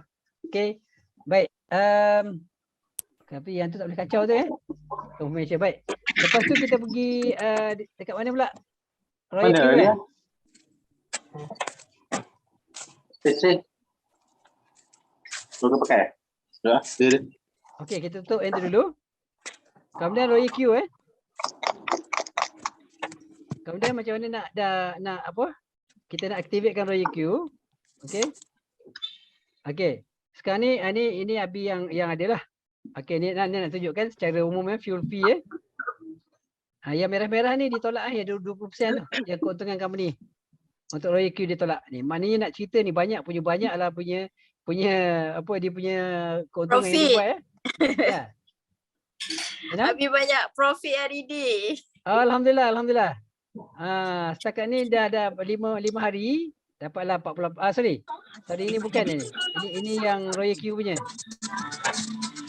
Okay. Baik. Tapi yang tu tak boleh kacau tu confirmation. Baik. Lepas tu kita pergi dekat mana pula? Royal Q kan? Cek. Kau pakai? Dah. Okey, kita tutup enter dulu. Kemudian Royal Q Kemudian macam mana nak apa? Kita nak aktifkan Royal Q. Okey. Okey. Sekarang ni ini Abi yang adalah. Okey, ni nak tunjukkan secara umum fuel fee yang merah-merah ni ditolak yang 20% tu. Yang keuntungan company. Untuk Royal Q ditolak ni. Maknanya nak cerita ni banyak lah punya apa dia punya keuntungan Profit. yang dia buat ya. Abi banyak profit hari ni. Alhamdulillah. Setakat ni dah ada 5 hari dapatlah 40 sorry. Tadi ini bukan ni. Ini yang Royal Q punya.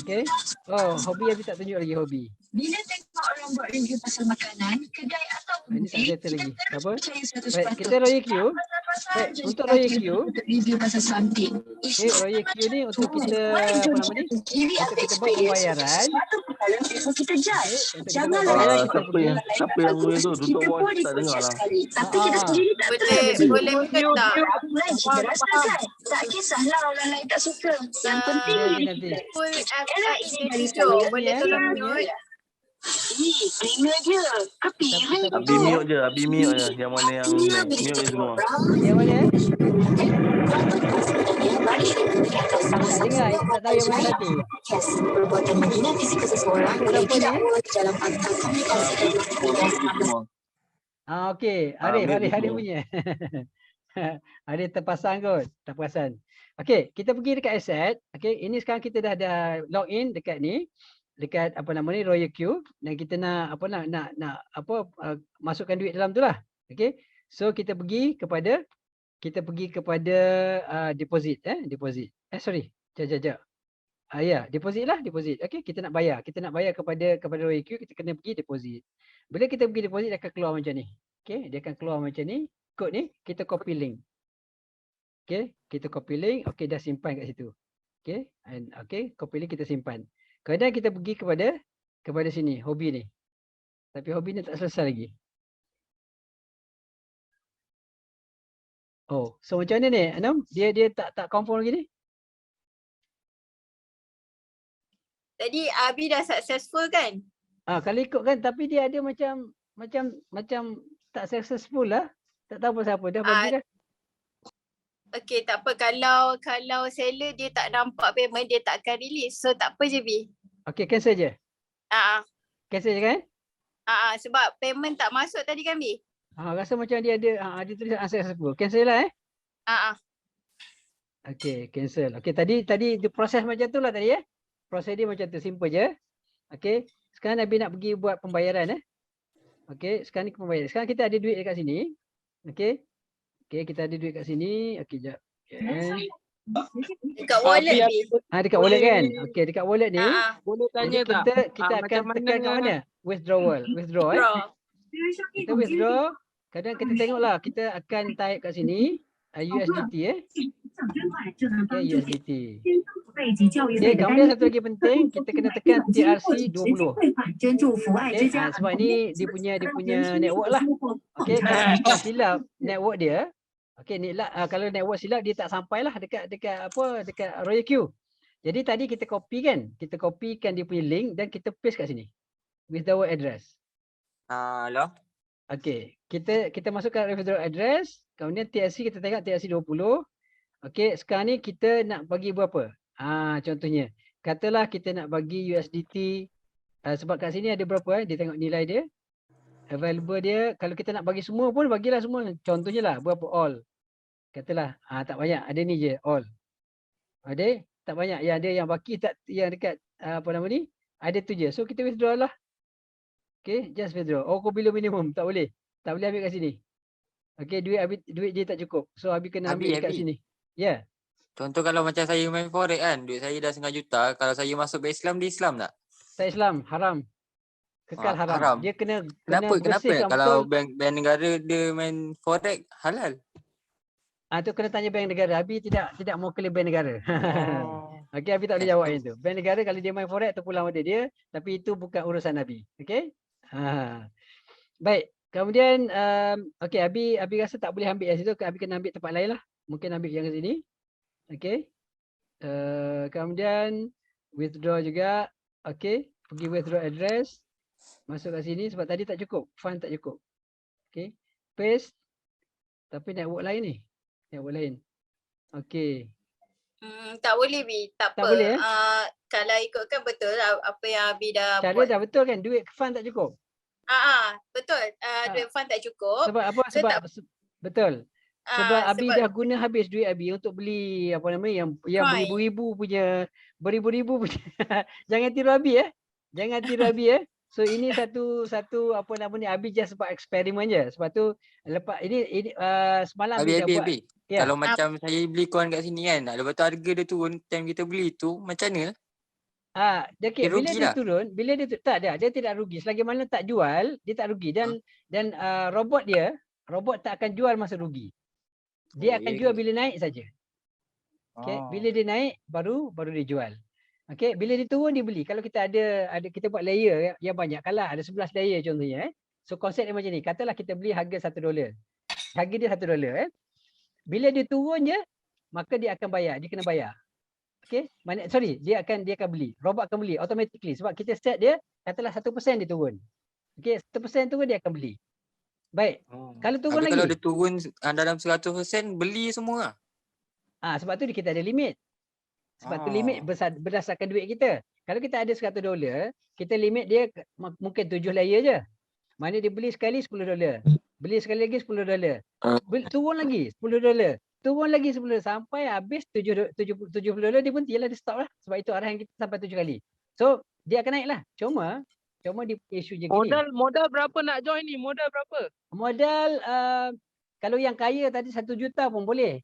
Okey. Oh, hobi Abi tak tunjuk lagi hobi. Bila tengok orang buat review pasal makanan, kedai atau Ini tak butik, settle lagi. kita Apa? percaya 100%. Baik, kita Royal Q. Baik, untuk Royal Q. Untuk review pasal something. Okay, Royal Q ni untuk kita apa nama ni? Untuk kita buat pembayaran. Kita judge. Untuk kita buat Jangan pembayaran kita siapa pergi. yang tu tutup voice tak dengar lah. Tapi kita sendiri tak tahu. Boleh bukan tak? Aku lain kita rasa kan. Tak kisahlah orang lain tak suka. Yang penting Nanti. Full FX video. Boleh tolong mute. Premier je. Ke piring Abi mute je. Yang mana yang mute je semua. Yang mana tak dengar, tak tahu yang mana satu. Berapa ni okey. Arif punya. Arif terpasang kot. Tak perasan. Okey, kita pergi dekat asset. Okey, ini sekarang kita dah ada login dekat ni. Dekat apa nama ni Royal Q dan kita nak masukkan duit dalam tu lah. Okey. So kita pergi kepada deposit deposit. Sorry. Jap. Deposit lah, deposit. Okey, kita nak bayar kepada Royal Q, kita kena pergi deposit. Bila kita pergi deposit dia akan keluar macam ni. Okey, dia akan keluar macam ni. Kod ni kita copy link. Okey, kita copy link. Okey, dah simpan kat situ. Okey, copy link kita simpan. Kadang kita pergi kepada sini, hobi ni. Tapi hobi ni tak selesai lagi. Oh, so macam mana ni, Anam? Dia tak confirm lagi ni? Tadi Abi dah successful kan? Kalau ikut kan, tapi dia ada macam tak successful lah. Tak tahu pasal apa. Dah bagi dah. Okay, tak apa. Kalau seller dia tak nampak payment, dia tak akan release. So tak apa je, Bi. Okay, cancel je. Cancel je kan? Sebab payment tak masuk tadi kan, Bi? Rasa macam dia ada dia tulis unsuccessful. Cancel lah Okay, cancel. Okay, tadi dia proses macam tu lah tadi Proses dia macam tu, simple je. Okay, sekarang Nabi nak pergi buat pembayaran Okay, sekarang ni pembayaran. Sekarang kita ada duit dekat sini. Okay, kita ada duit kat sini. Okay, jap. Dekat wallet Abi, ni. Dekat wallet kan? Okey, dekat wallet ni. boleh Jadi tanya tak? kita akan Macam tekan kat mana? Withdraw eh. Draw. Kita withdraw. Kadang kita tengoklah kita akan type kat sini USDT Okay, USDT. Okay, kemudian satu lagi penting, kita kena tekan TRC 20. Okay, sebab ni dia punya network lah. Okay, kalau kita silap network dia, okay, kalau network silap dia tak sampai lah dekat Royal Q. Jadi tadi kita copy kan, kita copykan dia punya link dan kita paste kat sini withdraw address. Hello. Okey, kita masukkan withdraw address, kemudian TRC kita tengok TRC 20. Okey, sekarang ni kita nak bagi berapa? Contohnya, katalah kita nak bagi USDT sebab kat sini ada berapa dia tengok nilai dia. Available dia, kalau kita nak bagi semua pun bagilah semua. Contohnya lah berapa all. Katalah tak banyak, ada ni je all. Ada tak banyak, yang ada yang baki tak, yang dekat apa nama ni? Ada tu je. So kita withdraw lah. Okay, just withdraw. Kau bila minimum, tak boleh. Tak boleh ambil kat sini. Okay, duit dia tak cukup. So Abi kena ambil kat sini. Ya. Contoh kalau macam saya main forex kan, duit saya dah setengah juta, kalau saya masuk bank Islam, dia Islam tak? Tak Islam, haram. Kekal haram. Haram. Dia kena Kenapa bersihkan kalau betul. bank negara dia main forex halal? Tu kena tanya bank negara. Abi tidak mewakili bank negara. Okey, Abi tak boleh jawab yang tu. Bank negara kalau dia main forex tu pulang pada dia, tapi itu bukan urusan Abi. Okey? Baik. Kemudian okey, Abi rasa tak boleh ambil yang situ, Abi kena ambil tempat lain lah. Mungkin ambil yang kat sini. Okey. Kemudian withdraw juga. Okey, pergi withdraw address. Masuk kat sini sebab tadi tak cukup, fund tak cukup. Okey. Paste. Tapi network lain ni. Network lain. Okey. Tak boleh Bi, tak apa. boleh, Kalau ikutkan betul apa yang Abi dah cara buat. dah betul kan, duit fund tak cukup. Betul. Duit fund tak cukup. Sebab apa? So, betul. Sebab Abi sebab dah guna habis duit Abi untuk beli apa namanya yang beribu-ribu punya Jangan tiru Abi Jangan tiru Abi So ini satu apa nama ni, Abi just buat eksperimen je. Sebab tu lepas ini semalam Abi dah buat. Ya. Kalau macam saya beli coin kat sini kan, lepas tu harga dia turun time kita beli tu, macam mana? Okay, bila dia turun, tak ada, dia tidak rugi. Selagi mana tak jual, dia tak rugi. Dan robot tak akan jual masa rugi. Dia akan jual bila naik saja. Okay, bila dia naik baru dia jual. Okay, bila dia turun dia beli. Kalau kita ada kita buat layer yang banyak, kalau ada 11 layer contohnya So konsep dia macam ni. Katalah kita beli harga $1. Harga dia $1 Bila dia turun je, maka dia akan bayar, dia kena bayar. Okay, dia akan beli. Robot akan beli automatically sebab kita set dia, katalah 1% dia turun. Okay, 1% turun dia akan beli. Baik. Kalau turun lagi. Kalau dia turun dalam 100%, beli semua. Sebab tu kita ada limit. Sebab tu limit berdasarkan duit kita. Kalau kita ada $100, kita limit dia mungkin 7 layer je. Mana dia beli sekali $10. Beli sekali lagi $10. Turun lagi $10. Turun lagi $10 sampai habis $70 dia pun dia stop lah. Sebab itu arahan kita sampai 7 kali. So dia akan naik lah. Cuma dia isu je gini. Modal berapa nak join ni? Modal berapa? Modal kalau yang kaya tadi 1 juta pun boleh.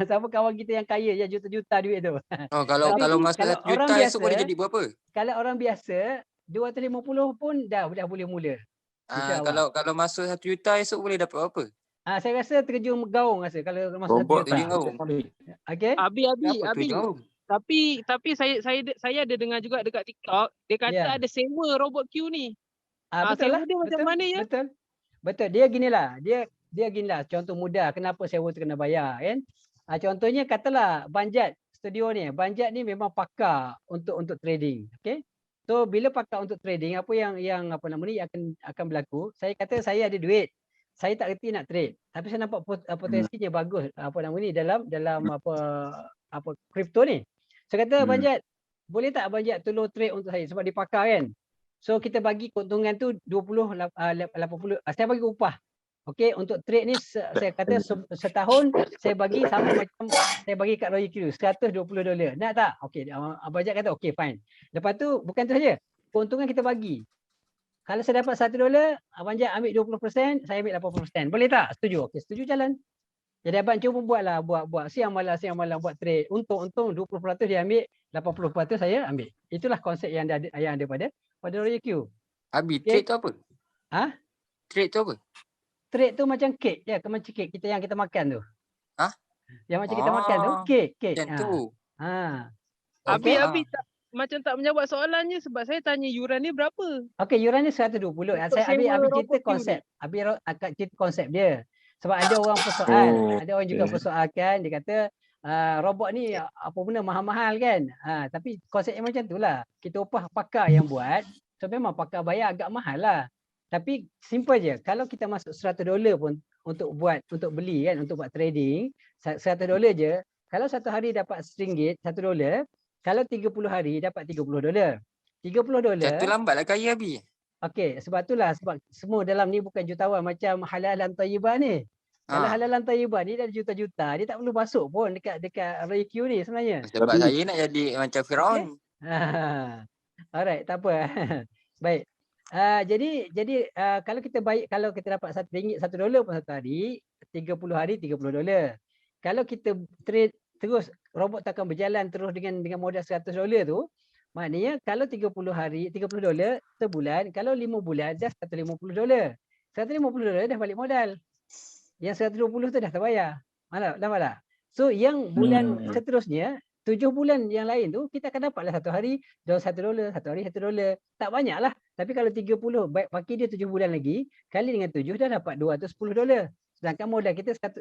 Sama kawan kita yang kaya yang juta-juta duit tu. Kalau masuk 1 juta esok boleh jadi berapa? Kalau orang biasa 250 pun dah boleh mula. Kalau masuk 1 juta esok boleh dapat berapa? Saya rasa terjun gaung rasa kalau masuk 1 juta. Terjun gaung. Okey. Abi. Tapi saya ada dengar juga dekat TikTok, dia kata ada sewa robot Q ni. Betul lah. Dia macam mana ya? Betul. Dia ginilah. Dia ginilah. Contoh mudah kenapa sewa tu kena bayar kan. Contohnya katalah Banjat studio ni. Banjat ni memang pakar untuk trading. Okey. So bila pakar untuk trading, apa yang apa nama ni akan berlaku? Saya kata saya ada duit. Saya tak reti nak trade. Tapi saya nampak potensinya bagus apa nama ni dalam apa kripto ni. Saya kata Banjat, boleh tak Banjat tolong trade untuk saya sebab dia pakar kan. So kita bagi keuntungan tu 20 80. Saya bagi upah. Okey, untuk trade ni saya kata setahun saya bagi sama macam saya bagi kat Royal Q $120. Nak tak? Okey, Banjat kata okey fine. Lepas tu bukan tu saja. Keuntungan kita bagi. Kalau saya dapat $1, Banjat ambil 20%, saya ambil 80%. Boleh tak? Setuju? Okey, setuju jalan. Jadi abang cuba buatlah, buat siang malam buat trade. Untung 20% dia ambil, 80% saya ambil. Itulah konsep yang ada pada Royal Q. Abi, Okay. trade tu apa? Ha? Trade tu apa? Trade tu macam kek je, macam kek kita yang kita makan tu. Hah? Yang macam kita makan tu, kek. Macam tu. Abi Okey. tak macam tak menjawab soalannya sebab saya tanya yuran ni berapa? Okey, yuran dia 120. Untuk Saya sewa habis cerita robot Q konsep. ni. Habis akan cerita konsep dia. Sebab ada orang persoal, ada orang juga persoalkan, dia kata robot ni apa benda mahal-mahal kan. Tapi konsepnya macam itulah. Kita upah pakar yang buat. So memang pakar bayar agak mahal lah. Tapi simple je. Kalau kita masuk $100 pun untuk beli kan, untuk buat trading, $100 je. Kalau satu hari dapat RM1, $1, kalau 30 hari dapat $30. $30. Jatuh lambatlah kaya Abi. Okey, sebab itulah sebab semua dalam ni bukan jutawan macam halalan thayyibah ni. Kalau halalan thayyibah ni dah juta-juta, dia tak perlu masuk pun dekat RayQ ni sebenarnya. Sebab saya nak jadi macam Firaun. Alright, tak apa. Baik. Jadi kalau kita dapat RM1 $1 pun satu hari, 30 hari $30. Kalau kita trade terus, robot tak akan berjalan terus dengan modal $100 tu, maknanya kalau 30 hari $30 sebulan, kalau 5 bulan dah $150. $150 dah balik modal. Yang 120 tu dah terbayar. Nampak tak? So yang bulan seterusnya, 7 bulan yang lain tu kita akan dapatlah satu hari $1, satu hari $1. Tak banyak lah. Tapi kalau 30, baik pakai dia 7 bulan lagi, kali dengan 7 dah dapat $210. Sedangkan modal kita $100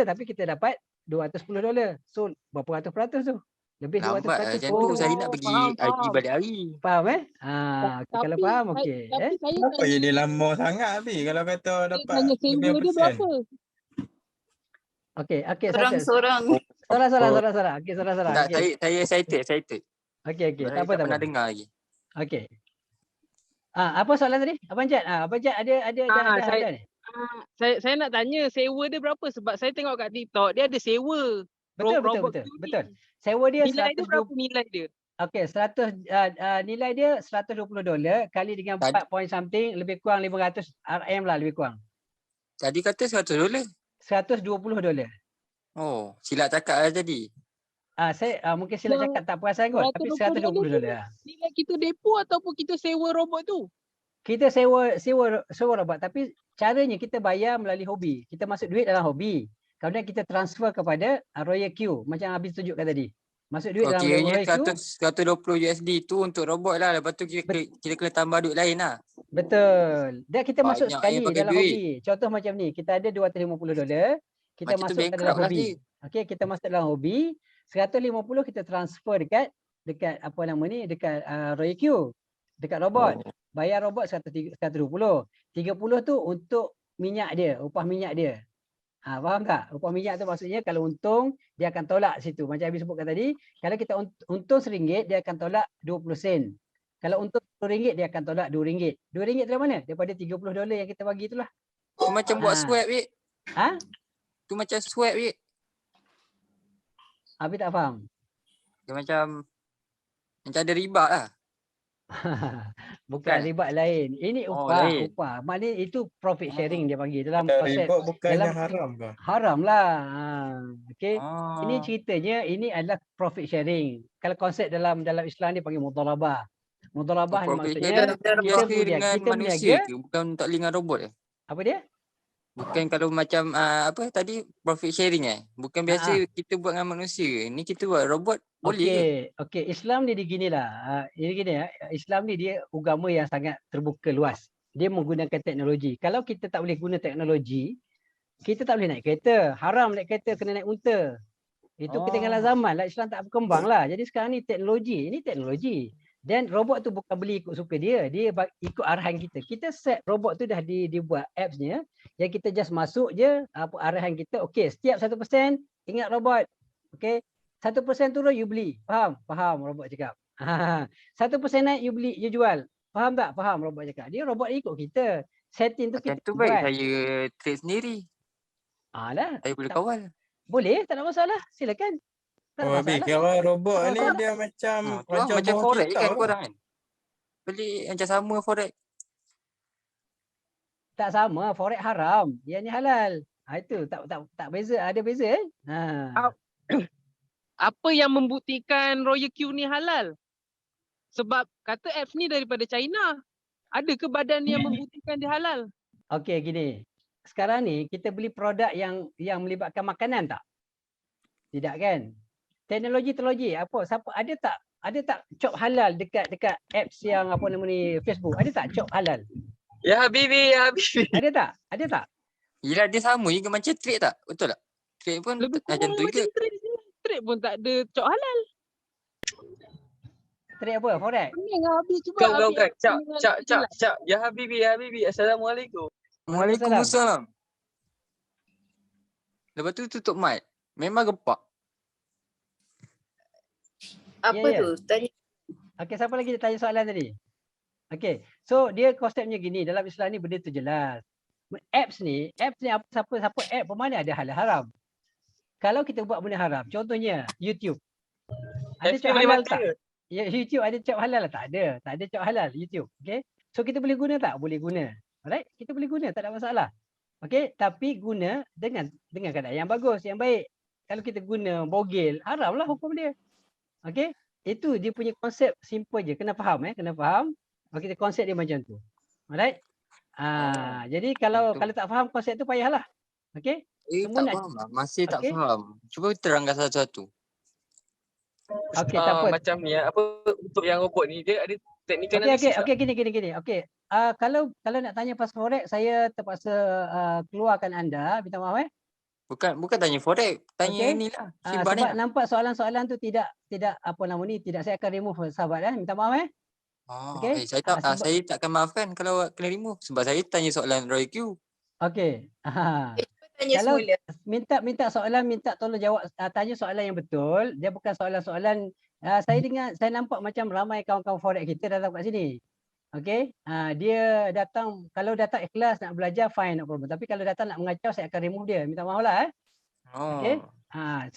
tapi kita dapat $210. So berapa ratus tu? Lebih Lambat 200%. macam tu. Saya nak pergi haji balik hari. Faham kalau faham okey. Tapi saya Kenapa dia lama sangat Abi kalau kata dapat tanya sewa dia berapa? Okey, Sorang-sorang. Sorang. Okey, sorang. Tak, saya excited. Okey. Tak apa. Pernah dengar lagi. Okey. Apa soalan tadi? Abang Jad ada ni. Saya nak tanya sewa dia berapa sebab saya tengok kat TikTok dia ada sewa. Betul. Sewa dia nilai dia berapa nilai dia? Okey, nilai dia $120 kali dengan 4 point something, lebih kurang 500 RM lah lebih kurang. Tadi kata $100. $120. Oh, silap cakap lah tadi. Saya mungkin silap cakap tak perasan kot, tapi $120. Nilai kita depo ataupun kita sewa robot tu? Kita sewa robot, tapi caranya kita bayar melalui hobi. Kita masuk duit dalam hobi. Kemudian kita transfer kepada Royal Q macam Habis tunjukkan tadi. Masuk duit dalam Royal Q. $120 tu untuk robot lah. Lepas tu kita kena tambah duit lain lah. Betul. Dan kita masuk Banyak sekali dalam duit. hobi. Contoh macam ni, kita ada $250. Kita Macam masuk tu dalam bankrupt hobi. Okey, kita masuk dalam hobi. 150 kita transfer dekat apa nama ni, dekat Royal Q. Dekat robot. Bayar robot 120. 30 tu untuk minyak dia, upah minyak dia. Faham tak? Upah minyak tu maksudnya kalau untung dia akan tolak situ. Macam Habis sebutkan tadi, kalau kita untung RM1 dia akan tolak 20 sen. Kalau untung RM10 dia akan tolak RM2. RM2 dari mana? Daripada $30 yang kita bagi itulah. Tu macam buat swap weh. Tu macam swap weh. Habis tak faham? Dia macam ada riba lah. Bukan riba lain. Ini upah. Maknanya itu profit sharing dia panggil dalam konsep. Riba bukannya haram ke? Haram lah. Okey. Ini ceritanya ini adalah profit sharing. Kalau konsep dalam Islam dia panggil mudharabah. Mudharabah ni maksudnya kita dengan manusia ke? Bukan tak dengan robot eh? Apa dia? Bukan kalau macam apa tadi profit sharing Bukan biasa kita buat dengan manusia. Ni kita buat robot boleh ke? Okey, Islam ni beginilah. Islam ni dia agama yang sangat terbuka luas. Dia menggunakan teknologi. Kalau kita tak boleh guna teknologi, kita tak boleh naik kereta. Haram naik kereta, kena naik unta. Itu ketinggalan zaman lah. Islam tak berkembang lah. Jadi sekarang ni teknologi. Ini teknologi. Dan robot tu bukan beli ikut suka dia ikut arahan kita. Kita set robot tu dah dibuat apps-nya yang kita just masuk je apa arahan kita. Okey, setiap 1% ingat robot. Okey, 1% turun you beli. Faham robot cakap. 1% naik you beli, you jual. Faham tak? Faham robot cakap. Dia robot ikut kita. Setting tu macam kita tu buat. baik saya trade sendiri. Saya boleh kawal. Boleh, tak ada masalah. Silakan. Abi, kalau robot ni dia macam forex kan korang kan? Beli macam sama forex. Tak sama, forex haram. Yang ni halal. Itu tak beza, ada beza eh. Apa yang membuktikan Royal Q ni halal? Sebab kata apps ni daripada China. Ada ke badan yang membuktikan dia halal? Okey gini. Sekarang ni kita beli produk yang melibatkan makanan tak? Tidak kan? Teknologi apa ada tak cop halal dekat apps yang apa nama ni Facebook? Ada tak cop halal? Ya Habibi, ya Habibi. Ada tak? Ada tak? Yelah dia sama juga macam trade tak? Betul tak? Trade pun Lebih macam kurang tu macam juga. trade pun tak ada cop halal. Trade apa? Forex? Pening lah Habib. Cuba Kau Habib kan. explain dengan kita lah. Ya Habibi, ya Habibi. Assalamualaikum. Waalaikumsalam. Lepas tu tutup mic. Memang gepak. Apa Ya, ya. tu? Tanya. Okey, siapa lagi dia tanya soalan tadi? Okey. So dia konsepnya gini, dalam Islam ni benda tu jelas. Apps ni apa siapa app pun mana ada halal haram. Kalau kita buat benda haram, contohnya YouTube. Ada Apps cop ni boleh halal mati tak? ke? Ya, YouTube ada cop halal tak? Ada. Tak ada cop halal YouTube. Okey. So kita boleh guna tak? Boleh guna. Alright? Kita boleh guna, tak ada masalah. Okey, tapi guna dengan keadaan yang bagus, yang baik. Kalau kita guna bogel, haramlah hukum dia. Okey? Itu dia punya konsep simple je. Kena faham kena faham. Okey, konsep dia macam tu. Alright? Jadi kalau tak faham konsep tu payahlah. Okey? Tak faham lah. Masih tak Okey? faham. Cuba terangkan satu-satu. Okey, tak apa. Macam ni apa untuk yang robot ni dia ada technical analysis tak? Okey, gini. Okey. Kalau nak tanya pasal forex, saya terpaksa keluarkan anda, minta maaf Bukan tanya forex, tanya Okey. ni lah. Simpan sebab ni. nampak soalan-soalan tu tidak apa nama ni, saya akan remove sahabat minta maaf Okey. Saya saya takkan maafkan kalau kena remove sebab saya tanya soalan Roy Q. Okey. Tanya Kalau semula. minta soalan, minta tolong jawab, tanya soalan yang betul. Dia bukan soalan-soalan saya nampak macam ramai kawan-kawan forex kita datang kat sini. Okey. Dia datang, kalau datang ikhlas nak belajar fine, no problem. Tapi kalau datang nak mengacau, saya akan remove dia. Minta maaf lah Okey.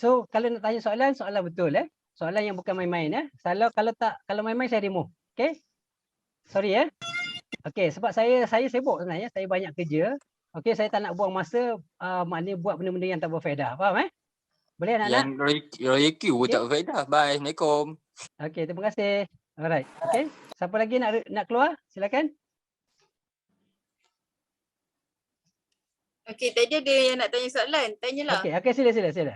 So kalau nak tanya soalan betul Soalan yang bukan main-main Kalau main-main saya remove. Okey. Sorry Okey, sebab saya sibuk sebenarnya, saya banyak kerja. Okey, saya tak nak buang masa maknanya buat benda-benda yang tak berfaedah. Faham Boleh anak-anak? Yang Roy Q pun tak berfaedah. Bye. Assalamualaikum. Okey, terima kasih. Alright. Okey. Siapa lagi nak keluar? Silakan. Okey, tadi ada yang nak tanya soalan. Tanyalah. Okey, sila.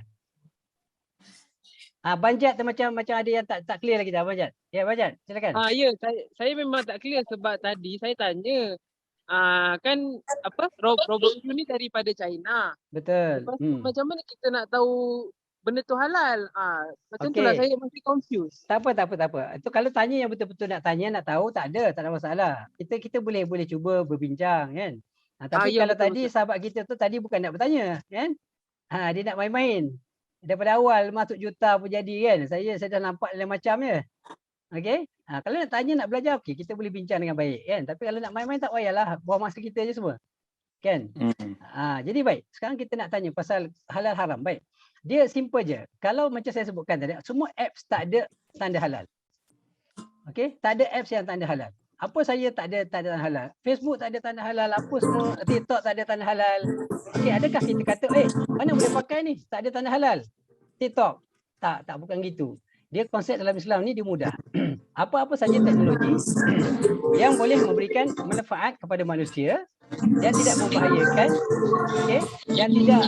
Banjat tu macam ada yang tak clear lagi dah, Banjat. Ya, Banjat. Silakan. Ya, saya memang tak clear sebab tadi saya tanya kan apa robot Q ni daripada China. Betul. Lepas tu macam mana kita nak tahu benda tu halal? Macam itulah saya masih confused. Tak apa. Itu kalau tanya yang betul-betul nak tanya, nak tahu, tak ada masalah. Kita boleh cuba berbincang kan. Tapi kalau betul, tadi sahabat kita tu tadi bukan nak bertanya kan. Dia nak main-main. Daripada awal masuk juta pun jadi kan. Saya dah nampak lain macam je. Okey. Kalau nak tanya, nak belajar, okey, kita boleh bincang dengan baik kan. Tapi kalau nak main-main tak payahlah, buang masa kita je semua. Kan? Jadi baik. Sekarang kita nak tanya pasal halal haram. Baik. Dia simple je. Kalau macam saya sebutkan tadi, semua apps tak ada tanda halal. Okey, tak ada apps yang tanda halal. Apa saya tak ada tanda halal? Facebook tak ada tanda halal, apa semua, TikTok tak ada tanda halal. Okey, adakah kita kata, mana boleh pakai ni? Tak ada tanda halal. TikTok. Tak bukan gitu. Dia konsep dalam Islam ni dia mudah. Apa-apa saja teknologi yang boleh memberikan manfaat kepada manusia dan tidak membahayakan, okey, dan tidak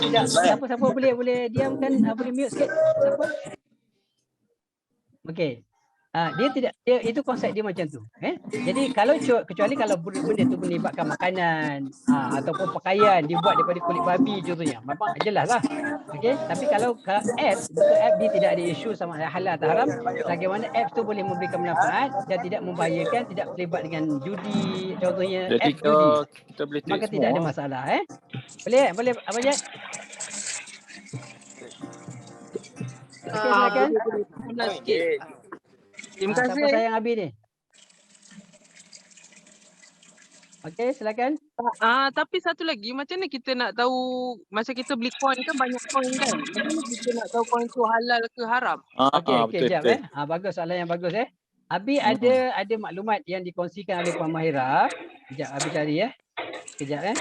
tidak siapa boleh diamkan, boleh mute sikit siapa? Okey. Dia itu konsep dia macam tu. Jadi kalau kecuali kalau benda tu melibatkan makanan ataupun pakaian dibuat daripada kulit babi contohnya, memang jelas lah. Okey, tapi kalau apps, betul app dia tidak ada isu sama ada halal atau haram, bagaimana apps tu boleh memberikan manfaat dan tidak membahayakan, tidak terlibat dengan judi contohnya. Jadi apps judi, kita boleh maka tidak ada masalah. Boleh apa je? Okey, silakan. Terima kasih. Siapa sayang Abi ni? Okey, silakan. Tapi satu lagi, macam mana kita nak tahu masa kita beli coin kan banyak coin kan? Macam mana kita nak tahu coin tu halal ke haram? Okey, jap bagus, soalan yang bagus Abi ada maklumat yang dikongsikan oleh Puan Mahira. Sekejap Abi cari Sekejap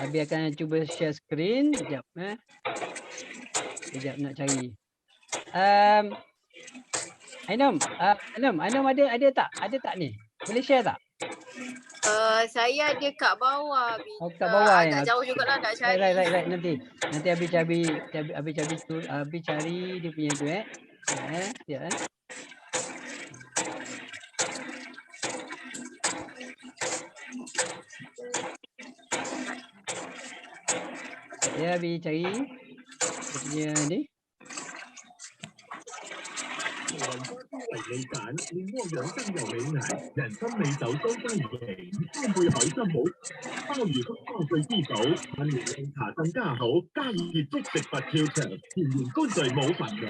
Abi akan cuba share screen. Sekejap Sekejap nak cari. Ainam, Ainam ada tak? Ada tak ni? Boleh share tak? Saya ada kat bawah. Oh, kat bawah agak jauh jugalah nak cari. Right. Nanti Abi cari dia punya tu Ya. Ya, Abi cari dia punya ni. 為你揀連窩養生又美顏，人參美酒都歡迎，康貝海參寶、鮑魚曲多歲之寶，溫年靚茶更加好，加熱即食佛跳牆，甜鹽乾脆冇份嘅。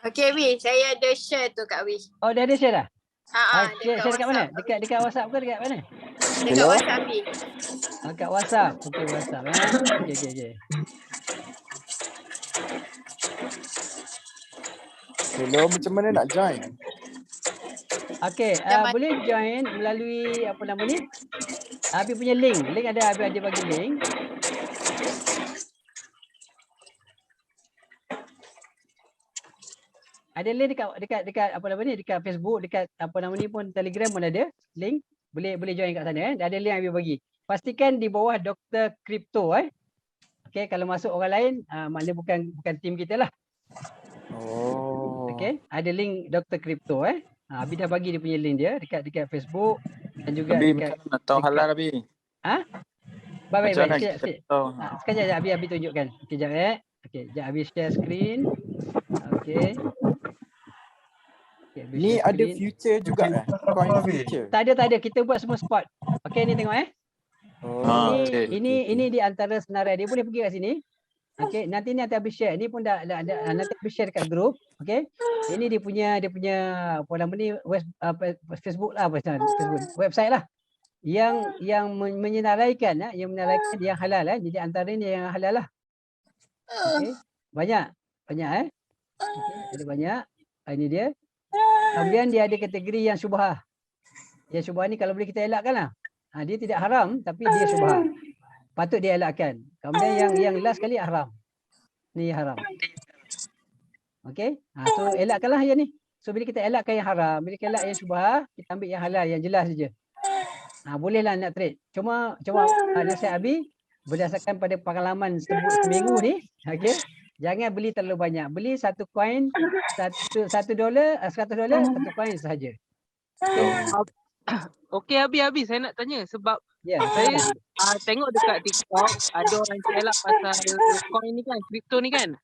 Okay, Wi, saya ada share tu Kak Wi. Oh, dia ada share dah? Share dekat mana? WhatsApp. Dekat WhatsApp ke dekat mana? Dekat WhatsApp Wi. Kat WhatsApp. Okey, WhatsApp Okey. Hello, macam mana nak join? Okey, boleh join melalui apa nama ni? Abi punya link. Link ada, Abi ada bagi link. Ada link dekat apa nama ni? Dekat Facebook, dekat apa nama ni pun Telegram pun ada link. Boleh join kat sana Ada link yang Abi bagi. Pastikan di bawah Dr. Crypto Okey, kalau masuk orang lain maknanya bukan tim kita lah. Oh. Okey, ada link Dr. Crypto Abi dah bagi dia punya link dia dekat Facebook dan juga Abi, dekat macam nak tahu halal Abi. Baik. Sekejap. Sekejap Abi tunjukkan. Sekejap Okey, jap Abi share screen. Okey. Ni ada future juga Coin future. Tak ada. Kita buat semua spot. Okey, ni tengok Ini di antara senarai dia, boleh pergi kat sini. Okey, nanti Abi share. Ni pun dah nanti Abi share dekat grup. Okey. Ini dia punya apa nama ni Facebook lah, Facebook website lah. Yang menyenaraikan yang halal Jadi antara ni yang halal lah. Okey. Banyak Okay, ada banyak. Ini dia. Kemudian dia ada kategori yang syubhah. Yang syubhah ni kalau boleh kita elakkan lah. Dia tidak haram tapi dia syubhah. Patut dia elakkan. Kemudian yang last kali haram. Ni haram. Okey. So elakkanlah yang ni. So bila kita elakkan yang haram, bila kita elak yang syubhah, kita ambil yang halal, yang jelas saja. Bolehlah nak trade. Cuma nasihat Abi berdasarkan pada pengalaman seminggu ni, okey. Jangan beli terlalu banyak. Beli satu coin, $100, satu coin sahaja. Okey Abi, saya nak tanya sebab saya tengok dekat TikTok ada orang elak pasal coin ni kan, kripto ni kan.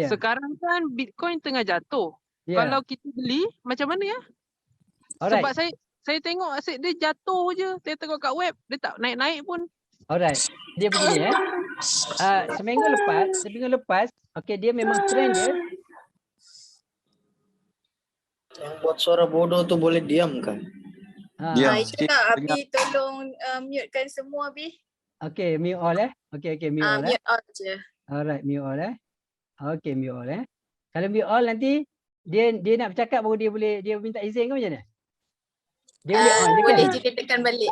Sekarang kan Bitcoin tengah jatuh. Kalau kita beli macam mana ya? Sebab saya tengok asyik dia jatuh je. Saya tengok kat web dia tak naik-naik pun. Alright. Dia begini seminggu lepas okey, dia memang trend je. Yang buat suara bodoh tu boleh diam kan? Abi tolong mutekan semua Abi. Okey, mute all Okey, mute all mute all je. Alright, mute all Okey, mute all Kalau mute all nanti dia nak bercakap baru dia minta izin ke macam mana? Dia boleh on je kan? Boleh je dia tekan balik.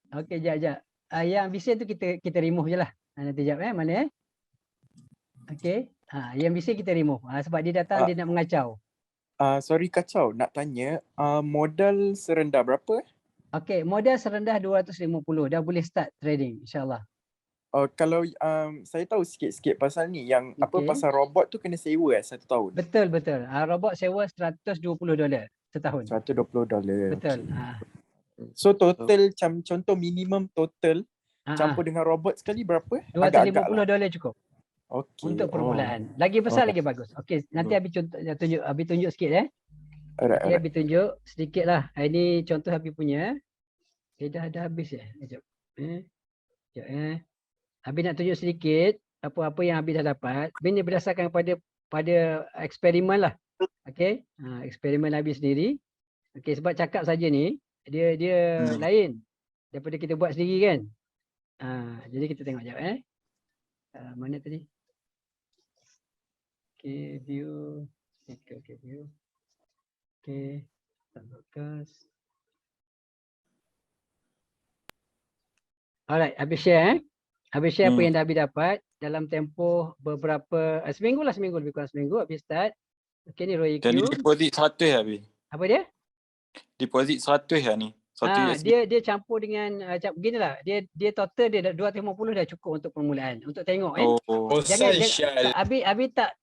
Okey, jap. Yang bising tu kita remove je lah. Nanti jap mana Okey. Yang bising kita remove. Sebab dia datang dia nak mengacau. Sorry kacau, nak tanya modal serendah berapa? Okey, modal serendah 250 dah boleh start trading insya-Allah. Kalau saya tahu sikit-sikit pasal ni yang pasal robot tu kena sewa 1 tahun. Betul. Robot sewa $120 setahun. $120. Betul. So total macam contoh minimum total campur dengan robot sekali berapa? $250 cukup. Okey. Untuk permulaan. Lagi besar lagi bagus. Okey, nanti Abi tunjuk sikit Alright. Abi tunjuk sedikit lah. Ini contoh Abi punya. Dah habis Sekejap. Abi nak tunjuk sedikit apa yang Abi dah dapat. Ini berdasarkan pada eksperimen lah. Okey. Eksperimen Abi sendiri. Okey, sebab cakap saja ni dia lain daripada kita buat sendiri kan. Jadi kita tengok jap mana tadi? Okay, view. Okay, view. Okay, broadcast. Alright, habis share Habis share apa yang dah habis dapat dalam tempoh beberapa seminggu lebih kurang seminggu habis start. Okay, ni Roy Jadi Q. deposit 100 habis. Apa dia? Deposit 100 lah ni. 1 USD. Dia campur dengan beginilah. Dia total dia 250 dah cukup untuk permulaan. Untuk tengok jangan habis tak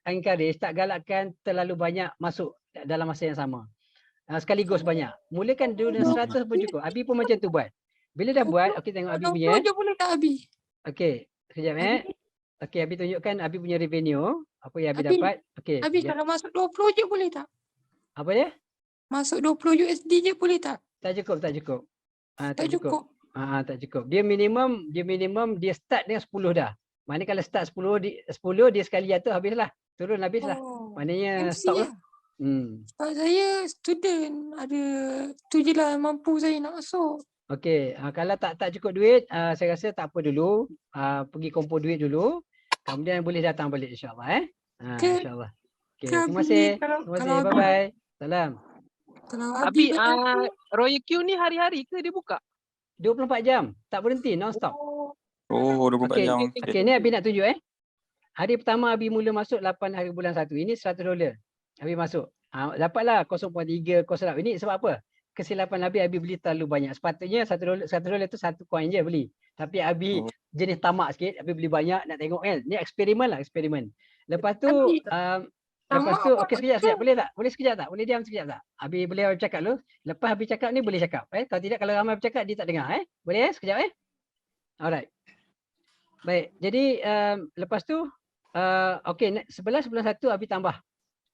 encourage, tak galakkan terlalu banyak masuk dalam masa yang sama. Sekaligus banyak. Mulakan dulu 100 pun cukup. Abi pun macam tu buat. Bila dah buat, okey tengok Abi punya. Je boleh tak Abi? Okey, sekejap Okey, Abi tunjukkan Abi punya revenue, apa yang Abi dapat. Okey. Abi kalau masuk 20 je boleh tak? Apa dia? Masuk 20 USD je boleh tak? Tak cukup. Tak cukup. Tak cukup. Dia minimum dia start dengan 10 dah. Maknanya kalau start 10 dia sekali jatuh habislah. Turun habislah. Maknanya stop lah. Sebab saya student, ada tu je lah mampu saya nak masuk. Okey, kalau tak cukup duit, saya rasa tak apa dulu. Pergi kumpul duit dulu. Kemudian boleh datang balik insya-Allah insya-Allah. Okey, terima kasih. Bye-bye. Salam. Kalau Abi Royal Q ni hari-hari ke dia buka? 24 jam, tak berhenti, non-stop. 24 jam. Okey, ni Abi nak tunjuk Hari pertama Abi mula masuk 8 hari bulan 1. Ini $100. Abi masuk. Dapatlah 0.3 kos. Ini sebab apa? Kesilapan Abi beli terlalu banyak. Sepatutnya $1 tu satu coin je beli. Tapi Abi jenis tamak sikit, Abi beli banyak nak tengok kan. Ni eksperimen. Lepas tu okey sekejap boleh tak? Boleh sekejap tak? Boleh diam sekejap tak? Abi boleh cakap dulu. Lepas Abi cakap ni boleh cakap Kalau tidak, kalau ramai bercakap dia tak dengar Boleh sekejap Alright. Baik. Jadi lepas tu okey 11 bulan 1 Abi tambah.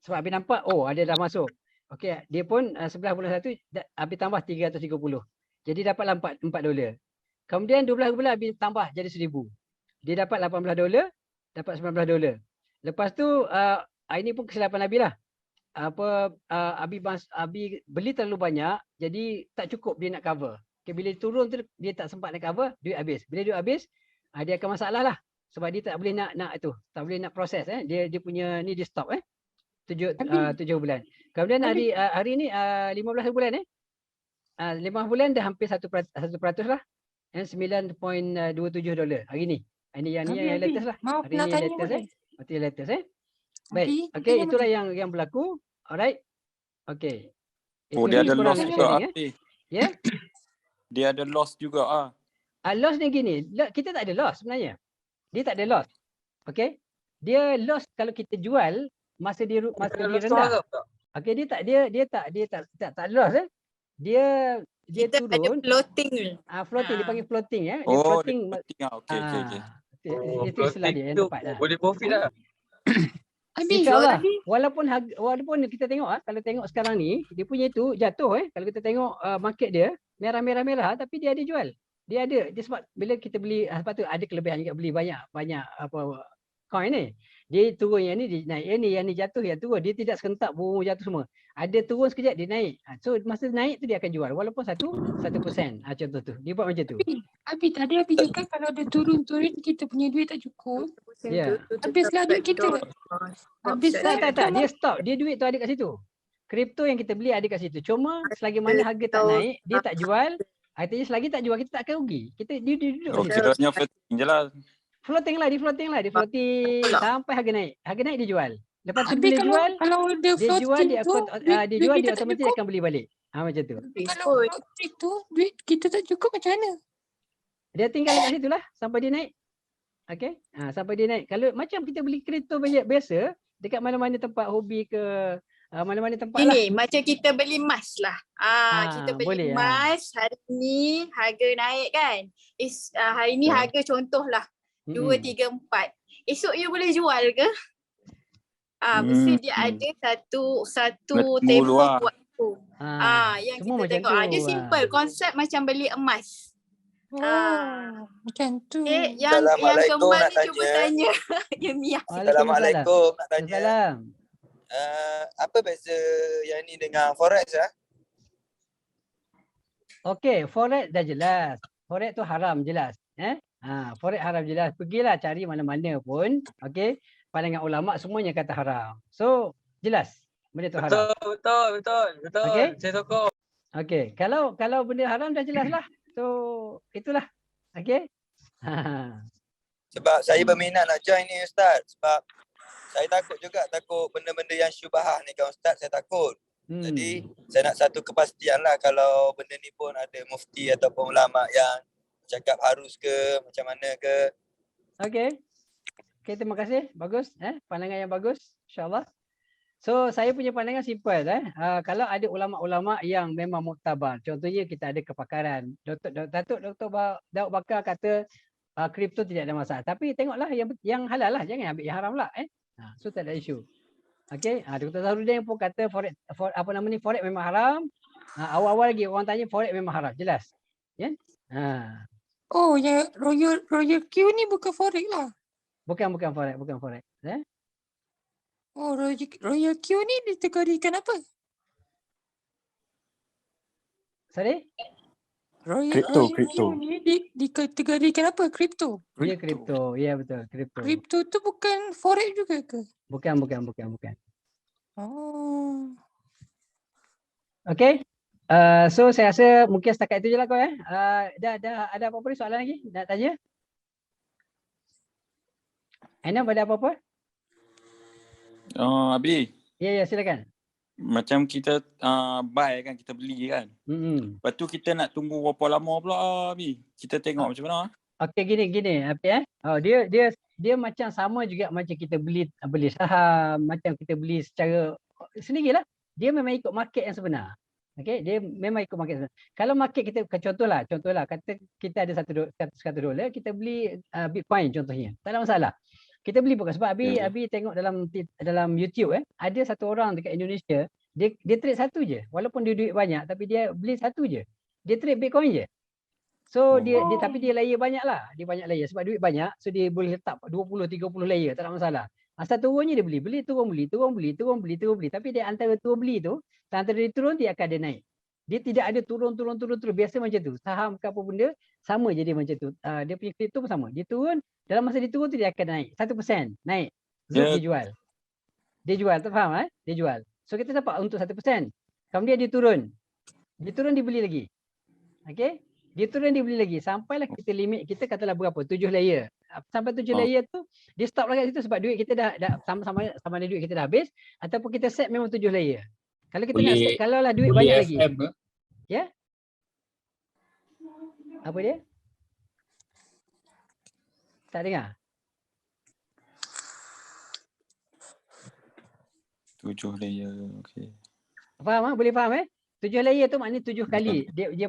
Sebab Abi nampak ada dah masuk. Okey, dia pun 11 bulan 1 Abi tambah 330. Jadi dapatlah $4. Kemudian 12 bulan Abi tambah jadi 1,000. Dia dapat $18, dapat $19. Lepas tu ini pun kesilapan Abi lah. Abi beli terlalu banyak, jadi tak cukup dia nak cover. Okay, bila turun tu dia tak sempat nak cover, duit habis. Bila duit habis, dia akan masalah lah. Sebab dia tak boleh nak tak boleh nak proses Dia punya ni dia stop 7 bulan. Kemudian hari ni 15 bulan 15 bulan dah hampir 1% lah. $9.27 hari ni. Ini yang latest lah. Maaf hari nak ni tanya latest Baik. Okey, itulah yang berlaku. Alright. Okey. Dia ada loss juga. Ya. Dia ada loss juga Loss ni gini, kita tak ada loss sebenarnya. Dia tak ada loss. Okey. Dia loss kalau kita jual masa dia rendah. Okey, dia tak loss Dia kita turun. Ada floating. Floating dia panggil floating Dia floating. Okey. Itu istilah dia yang tepat lah. Boleh profit lah. InsyaAllah. Walaupun kita tengok kalau tengok sekarang ni dia punya tu jatuh kalau kita tengok market dia merah tapi dia ada jual. Dia sebab bila kita beli sebab tu ada kelebihan juga beli banyak coin ni. Dia turun yang ni dia naik, yang ni jatuh yang turun. Dia tidak serentak jatuh semua. Ada turun sekejap dia naik. So masa naik tu dia akan jual walaupun 1%. Contoh tu. Dia buat macam tu. Abi tadi Abi cakap kalau ada turun kita punya duit tak cukup. Ya. Habislah duit kita. Habislah. Tak. Dia stop. Dia duit tu ada kat situ. Kripto yang kita beli ada kat situ. Cuma selagi mana harga tak naik, dia tak jual. Artinya selagi tak jual kita tak akan rugi. Dia duduk. Kiranya floating je lah. Floating lah. Dia floating sampai harga naik. Harga naik dia jual. Lepas tu Habis bila jual, kalau dia floating dia jual dia otomatik akan beli balik. Macam tu. Kalau floating tu duit kita tak cukup macam mana? Dia tinggal kat situ lah sampai dia naik. Okey. Sampai dia naik. Kalau macam kita beli kripto biasa dekat mana-mana tempat hobi ke mana-mana tempat lah. Ini macam kita beli emas lah. Kita beli emas hari ni harga naik kan. Hari ni harga contohlah 2, 3, 4. Esok you boleh jual ke? Mesti dia ada satu tempoh buat tu. Yang semua kita tengok. Dia simple. Konsep macam beli emas. Macam tu. Yang kembal ni cuba tanya. Assalamualaikum nak tanya. Apa beza yang ni dengan forex Okey, forex dah jelas. Forex tu haram jelas. Forex haram jelas. Pergilah cari mana-mana pun. Okey. pandangan ulama semuanya kata haram. So jelas benda tu haram. Betul. Okey? Saya sokong. Okey, kalau benda haram dah jelas lah. So itulah. Okey? Sebab saya berminat nak join ni Ustaz. Sebab saya takut benda-benda yang syubhah ni kan Ustaz, saya takut. Jadi saya nak satu kepastian lah kalau benda ni pun ada mufti ataupun ulama yang cakap harus ke, macam mana ke. Okey, terima kasih. Bagus. Pandangan yang bagus. InsyaAllah. So saya punya pandangan simple. Kalau ada ulama-ulama yang memang muktabar. Contohnya kita ada kepakaran. Dr. Daud Bakar kata kripto tidak ada masalah. Tapi tengoklah yang halal lah. Jangan ambil yang haram lah. So tak ada isu. Okey, Dr. Zahrudin pun kata forex memang haram. Awal-awal lagi orang tanya forex memang haram, jelas. Ya? Oh, ya Royal Q ni bukan forex lah. Bukan forex. Oh, Royal Q ni dikategorikan apa? Sorry? Kripto. Q ni dikategorikan apa? Kripto. Ya, kripto. Ya, betul, kripto. Kripto tu bukan forex juga ke? Bukan. Oh. Okey. So saya rasa mungkin setakat itu je lah kau Dah ada apa-apa ni soalan lagi nak tanya? Ainam ada apa-apa? Abi. Ya, silakan. Macam kita buy kan, kita beli kan. Lepas tu kita nak tunggu berapa lama pula Abi? Kita tengok macam mana? Okey, gini Abi dia macam sama juga macam kita beli saham, macam kita beli secara sendirilah. Dia memang ikut market yang sebenar. Okey, dia memang ikut market sebenar. Kalau market kita contohlah kata kita ada $100, kita beli Bitcoin contohnya. Tak ada masalah. Kita beli bukan sebab Abi tengok dalam YouTube ada satu orang dekat Indonesia, dia trade satu je. Walaupun dia duit banyak tapi dia beli satu je. Dia trade Bitcoin je. So tapi dia layer banyak lah. Dia banyak layer sebab duit banyak, so dia boleh letak 20-30 layer, tak ada masalah. Asal turunnya dia beli, turun beli. Tapi dia antara turun beli tu, antara dia turun dia akan ada naik. Dia tidak ada turun. Biasa macam tu. Saham ke apa benda sama je dia macam tu. Dia punya kripto pun sama. Dia turun, dalam masa dia turun tu dia akan naik 1% naik. Dia jual. Dia jual, tak faham Dia jual. So kita dapat untuk 1%. Kemudian dia turun. Dia beli lagi. Okey? Dia turun dia beli lagi. Sampailah kita limit kita katalah berapa? 7 layer. Sampai 7 layer tu dia stop lah kat situ sebab duit kita dah sama ada duit kita dah habis ataupun kita set memang 7 layer. Kalau kita nak set, kalau lah duit banyak lagi. Ya? Apa dia? Tak dengar? 7 layer. Okey. Faham Boleh faham 7 layer tu maknanya 7 kali. Dia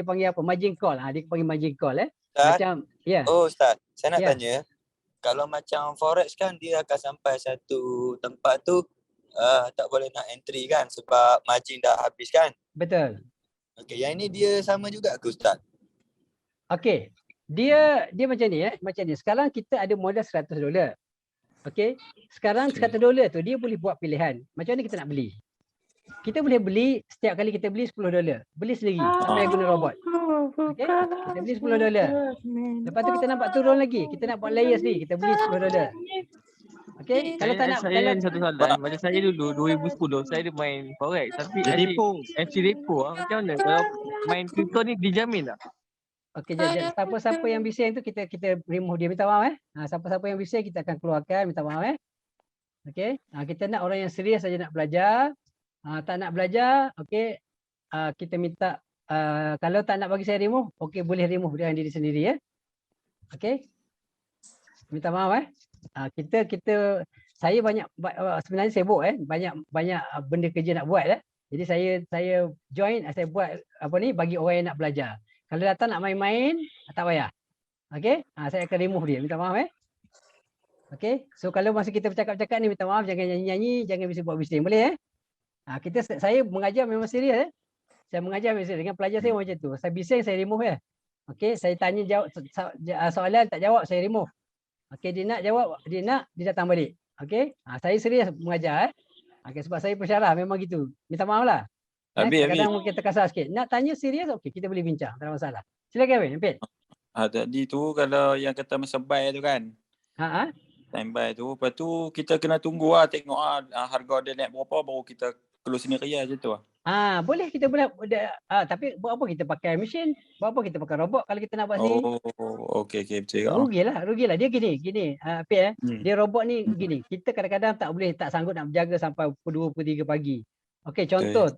panggil apa? Margin call. Dia panggil margin call Ustaz, macam Oh Ustaz, saya nak tanya. Kalau macam forex kan dia akan sampai satu tempat tu tak boleh nak entry kan sebab margin dah habis kan? Betul. Okey, yang ini dia sama juga ke Ustaz? Okey. Dia macam ni macam ni. Sekarang kita ada modal $100. Okey. Sekarang $100 tu dia boleh buat pilihan. Macam mana kita nak beli? Kita boleh beli setiap kali kita beli $10. Beli sendiri sampai guna robot. Okey. Kita beli $10. Lepas tu kita nampak turun lagi. Kita nak buat layer sendiri. Kita beli $10. Okey, kalau tak nak saya ada satu soalan. Macam saya dulu 2010 saya ada main forex tapi FC repo macam mana kalau main crypto ni dijamin tak? Okey, siapa-siapa yang bising tu kita remove dia, minta maaf siapa-siapa yang bising kita akan keluarkan, minta maaf Okey, kita nak orang yang serius saja nak belajar. Tak nak belajar, okey, kita minta kalau tak nak bagi saya remove, okey boleh remove dengan diri sendiri Okey. Minta maaf saya banyak sebenarnya sibuk banyak benda kerja nak buat Jadi saya join, saya buat apa ni bagi orang yang nak belajar. Kalau datang nak main-main tak payah. Okey? Saya akan remove dia. Minta maaf Okey. So kalau masa kita bercakap-cakap ni minta maaf, jangan nyanyi-nyanyi, jangan bising-bising. Boleh saya mengajar memang serius Saya mengajar memang serius. Dengan pelajar saya macam tu. Saya bising saya remove Okey, saya tanya jawab soalan tak jawab saya remove. Okey, dia nak jawab, dia datang balik. Okey? Saya serius mengajar Okey, sebab saya pensyarah memang gitu. Minta maaf lah. Kadang-kadang mungkin terkasar sikit. Nak tanya serius, okey, kita boleh bincang, tak ada masalah. Silakan Amin. Tadi tu kalau yang kata masa buy tu kan. Standby tu. Lepas tu kita kena tunggu lah tengok harga dia naik berapa baru kita close sendiri lah macam tu lah. Boleh kita boleh tapi buat apa kita pakai mesin? Buat apa kita pakai robot kalau kita nak buat sendiri? Okey betul juga. Rugilah. Dia gini. Dia robot ni gini. Kita kadang-kadang tak sanggup nak berjaga sampai pukul 2 pukul 3 pagi. Okey, contoh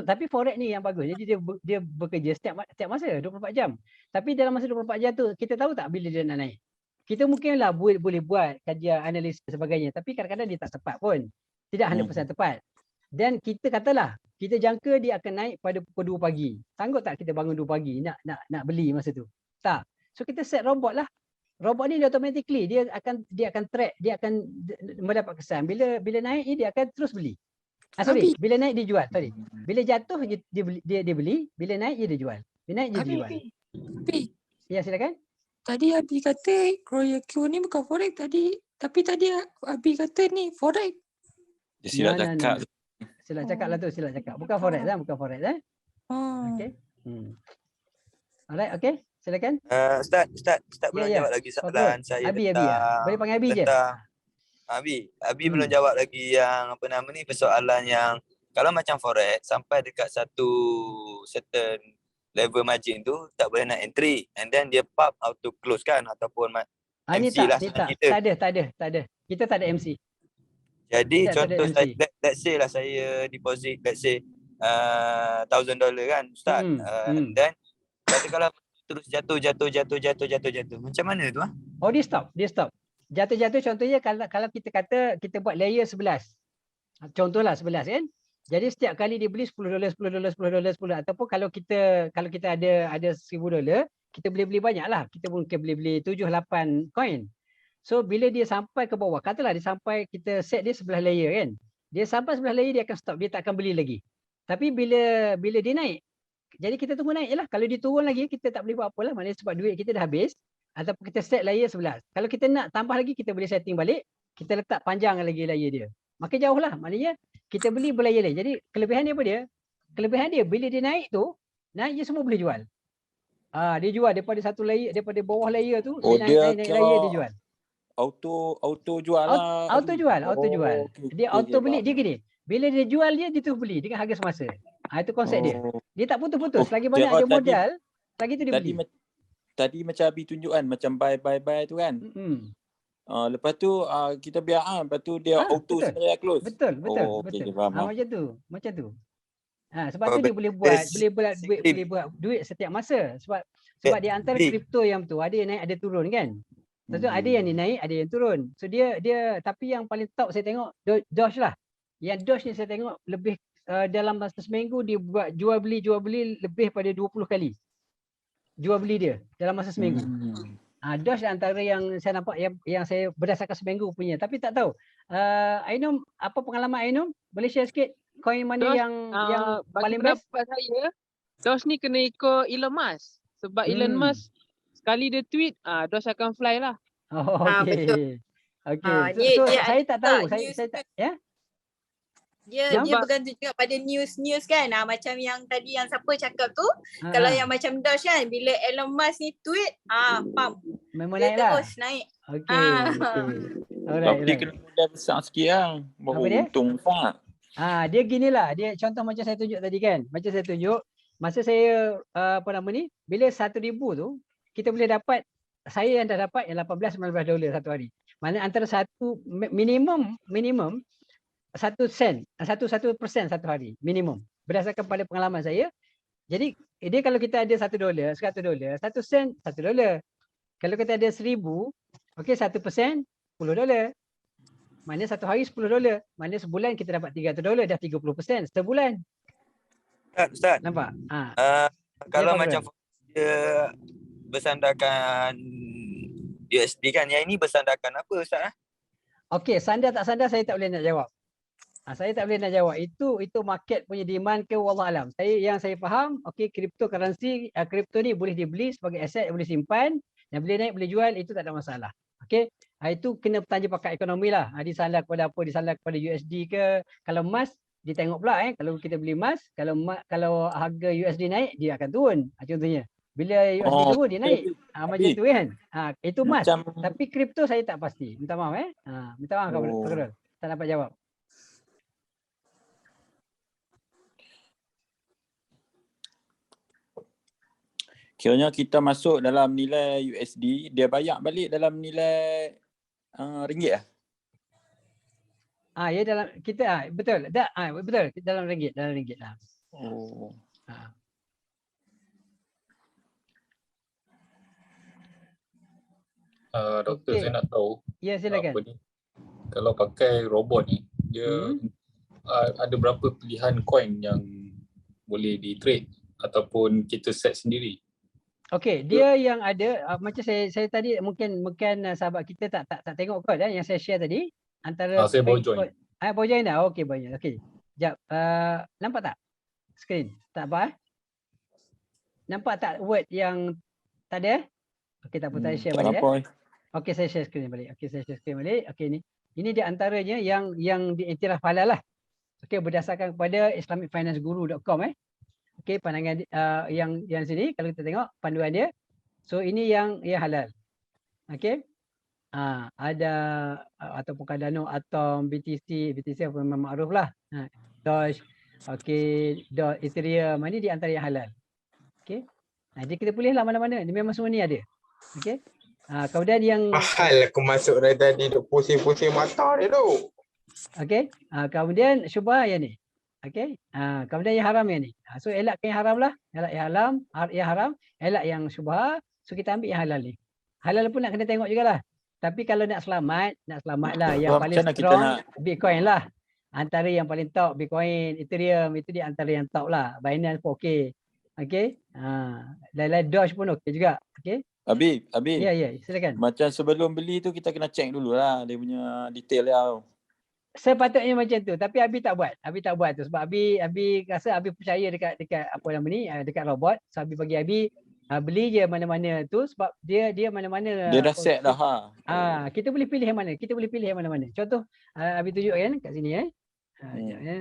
tapi forex ni yang bagus. Jadi dia bekerja setiap masa 24 jam. Tapi dalam masa 24 jam tu kita tahu tak bila dia nak naik? Kita mungkinlah boleh buat kajian analisis dan sebagainya, tapi kadang-kadang dia tak tepat pun. Tidak 100% tepat. Dan kita katalah, kita jangka dia akan naik pada pukul 2 pagi. Sanggup tak kita bangun 2 pagi nak beli masa tu? Tak. So kita set robot lah. Robot ni dia automatically dia akan track, dia akan mendapat kesan. Bila naik dia akan terus beli. Bila naik dia jual. Bila jatuh dia beli, bila naik dia jual. Bila naik dia jual. Ya, silakan. Tadi Abi kata Royal Q ni bukan forex tadi. Tapi tadi Abi kata ni forex. Dia silap cakap. Silap cakap lah tu, silap cakap. Bukan forex bukan forex Okey. Alright, okey. Silakan. Ustaz belum jawab lagi soalan saya. Abi. Boleh panggil Abi je. Abi belum jawab lagi yang persoalan yang kalau macam forex sampai dekat satu certain level margin tu tak boleh nak entry and then dia pub auto close kan ataupun MC lah kita. Tak ada. Kita tak ada MC. Jadi contoh let's say lah saya deposit let's say $1,000 kan Ustaz. And then kalau terus jatuh. Macam mana tu Dia stop. Jatuh contohnya kalau kita kata kita buat layer 11. Contohlah 11 kan. Jadi setiap kali dia beli $10 ataupun kalau kita ada $1,000, kita boleh beli banyaklah. Kita mungkin boleh beli 7-8 coin. So bila dia sampai ke bawah, katalah dia sampai kita set dia 11 layer kan. Dia sampai 11 layer dia akan stop, dia tak akan beli lagi. Tapi bila dia naik, jadi kita tunggu naik je lah. Kalau dia turun lagi kita tak boleh buat apalah, maknanya sebab duit kita dah habis. Ataupun kita set layer 11. Kalau kita nak tambah lagi kita boleh setting balik, kita letak panjang lagi layer dia. Makin jauh lah, maknanya kita beli berlayer-layer. Jadi kelebihan dia apa dia? Kelebihan dia bila dia naik tu, naik je semua boleh jual. Dia jual daripada satu layer, daripada bawah layer tu, naik layer dia jual. Auto jual lah. Auto jual. Dia auto beli, dia gini. Bila dia jual dia terus beli dengan harga semasa. Itu konsep dia. Dia tak putus-putus. Lagi banyak dia modal, lagi tu dia beli. Tadi macam Abi tunjuk kan, macam buy tu kan. Lepas tu kita biar lepas tu dia auto sendiri close. Betul. Macam tu. Sebab tu dia boleh buat duit setiap masa. Sebab dia antara kripto yang tu ada yang naik ada turun kan. Lepas tu ada yang dia naik, ada yang turun. So dia tapi yang paling top saya tengok Doge lah. Yang Doge ni saya tengok lebih dalam masa seminggu dia buat jual beli lebih pada 20 kali. Jual beli dia dalam masa seminggu. Doge antara yang saya nampak yang saya berdasarkan seminggu punya. Tapi tak tahu. Ainom, apa pengalaman Ainom? Boleh share sikit koin mana Doge, yang paling best? Bagi saya, Doge ni kena ikut Elon Musk. Sebab Elon Musk sekali dia tweet, Doge akan fly lah. Okey. So, saya tak tahu. Saya tak Dia bergantung juga pada news kan. Macam yang tadi yang siapa cakap tu, kalau yang macam Doge kan, bila Elon Musk ni tweet, pump. Memang dia naik lah. Terus naik. Okey. Tapi kena modal besar sikit lah. Baru untung besar. Dia ginilah. Dia contoh macam saya tunjuk tadi kan. Macam saya tunjuk, masa saya bila 1,000 tu, kita boleh dapat, saya yang dah dapat yang $18-19 satu hari. Mana antara satu minimum 1 sen, 1% satu hari minimum berdasarkan pada pengalaman saya. Jadi dia kalau kita ada $1, $100, 1 sen $1. Kalau kita ada 1,000, okey 1% $10. Maknanya satu hari $10. Maknanya sebulan kita dapat $300, dah 30% sebulan. Ustaz. Nampak? Kalau macam dia bersandarkan USD kan, yang ini bersandarkan apa Ustaz? Okey, sandar tak sandar saya tak boleh nak jawab. Saya tak boleh nak jawab. Itu market punya demand ke wallahualam. Yang saya faham, okey, cryptocurrency, kripto ni boleh dibeli sebagai aset, boleh simpan, yang boleh naik, boleh jual, itu tak ada masalah. Okey. Itu kena bertanya pakar ekonomi lah. Disandar kepada apa? Disandar kepada USD ke? Kalau emas, dia tengok pula kalau kita beli emas, kalau harga USD naik, dia akan turun. Contohnya. Bila USD turun dia naik. Macam tu kan. Itu emas. Tapi kripto saya tak pasti. Minta maaf minta maaf Kak Rul. Tak dapat jawab. Kiranya kita masuk dalam nilai USD, dia bayar balik dalam nilai ringgit lah. Ya dalam kita betul. Betul dalam ringgit lah. Oh. Doktor, saya nak tahu. Ya, silakan. Kalau pakai robot ni, dia ada berapa pilihan coin yang boleh di trade ataupun kita set sendiri? Okey, dia yang ada macam saya tadi mungkin sahabat kita tak tengok kot yang saya share tadi antara saya baru join. Baru join dah. Okey, banyak. Okey. Jap. Nampak tak? Skrin. Tak apa Nampak tak word yang tak ada? Okey, tak apa, saya share balik. Okey, saya share skrin balik. Okey, ni. Ini di antaranya yang diiktiraf halal lah. Okey, berdasarkan kepada islamicfinanceguru.com Okey, pandangan yang sini kalau kita tengok panduan dia. So ini yang halal. Okey. Ada ataupun Cardano, Atom, BTC apa memang makruf lah. Doge, okey, Ethereum, ini di antara yang halal. Okey. Jadi kita pilih lah mana-mana. Ini memang semua ni ada. Okey. Kemudian yang mahal aku masuk dari tadi duk pusing-pusing mata dia tu. Okey. Kemudian syubhah yang ni. Okey. Kemudian yang haram yang ni. So elakkan yang haram lah. Elak yang haram, elak yang syubhah. So kita ambil yang halal ni. Halal pun nak kena tengok jugalah. Tapi kalau nak selamat lah yang paling strong Bitcoin lah. Antara yang paling top Bitcoin, Ethereum itu di antara yang top lah. Binance pun okey. Okey. Lain-lain Doge pun okey juga. Okey. Abi. Ya, silakan. Macam sebelum beli tu kita kena check dulu lah dia punya detail dia. Sepatutnya macam tu, tapi Abi tak buat tu sebab Abi rasa Abi percaya dekat apa nama ni, dekat robot. So Abi bagi Abi beli je mana-mana tu sebab dia mana-mana dia dah set dah kita boleh pilih yang mana. Contoh Abi tunjuk kan kat sini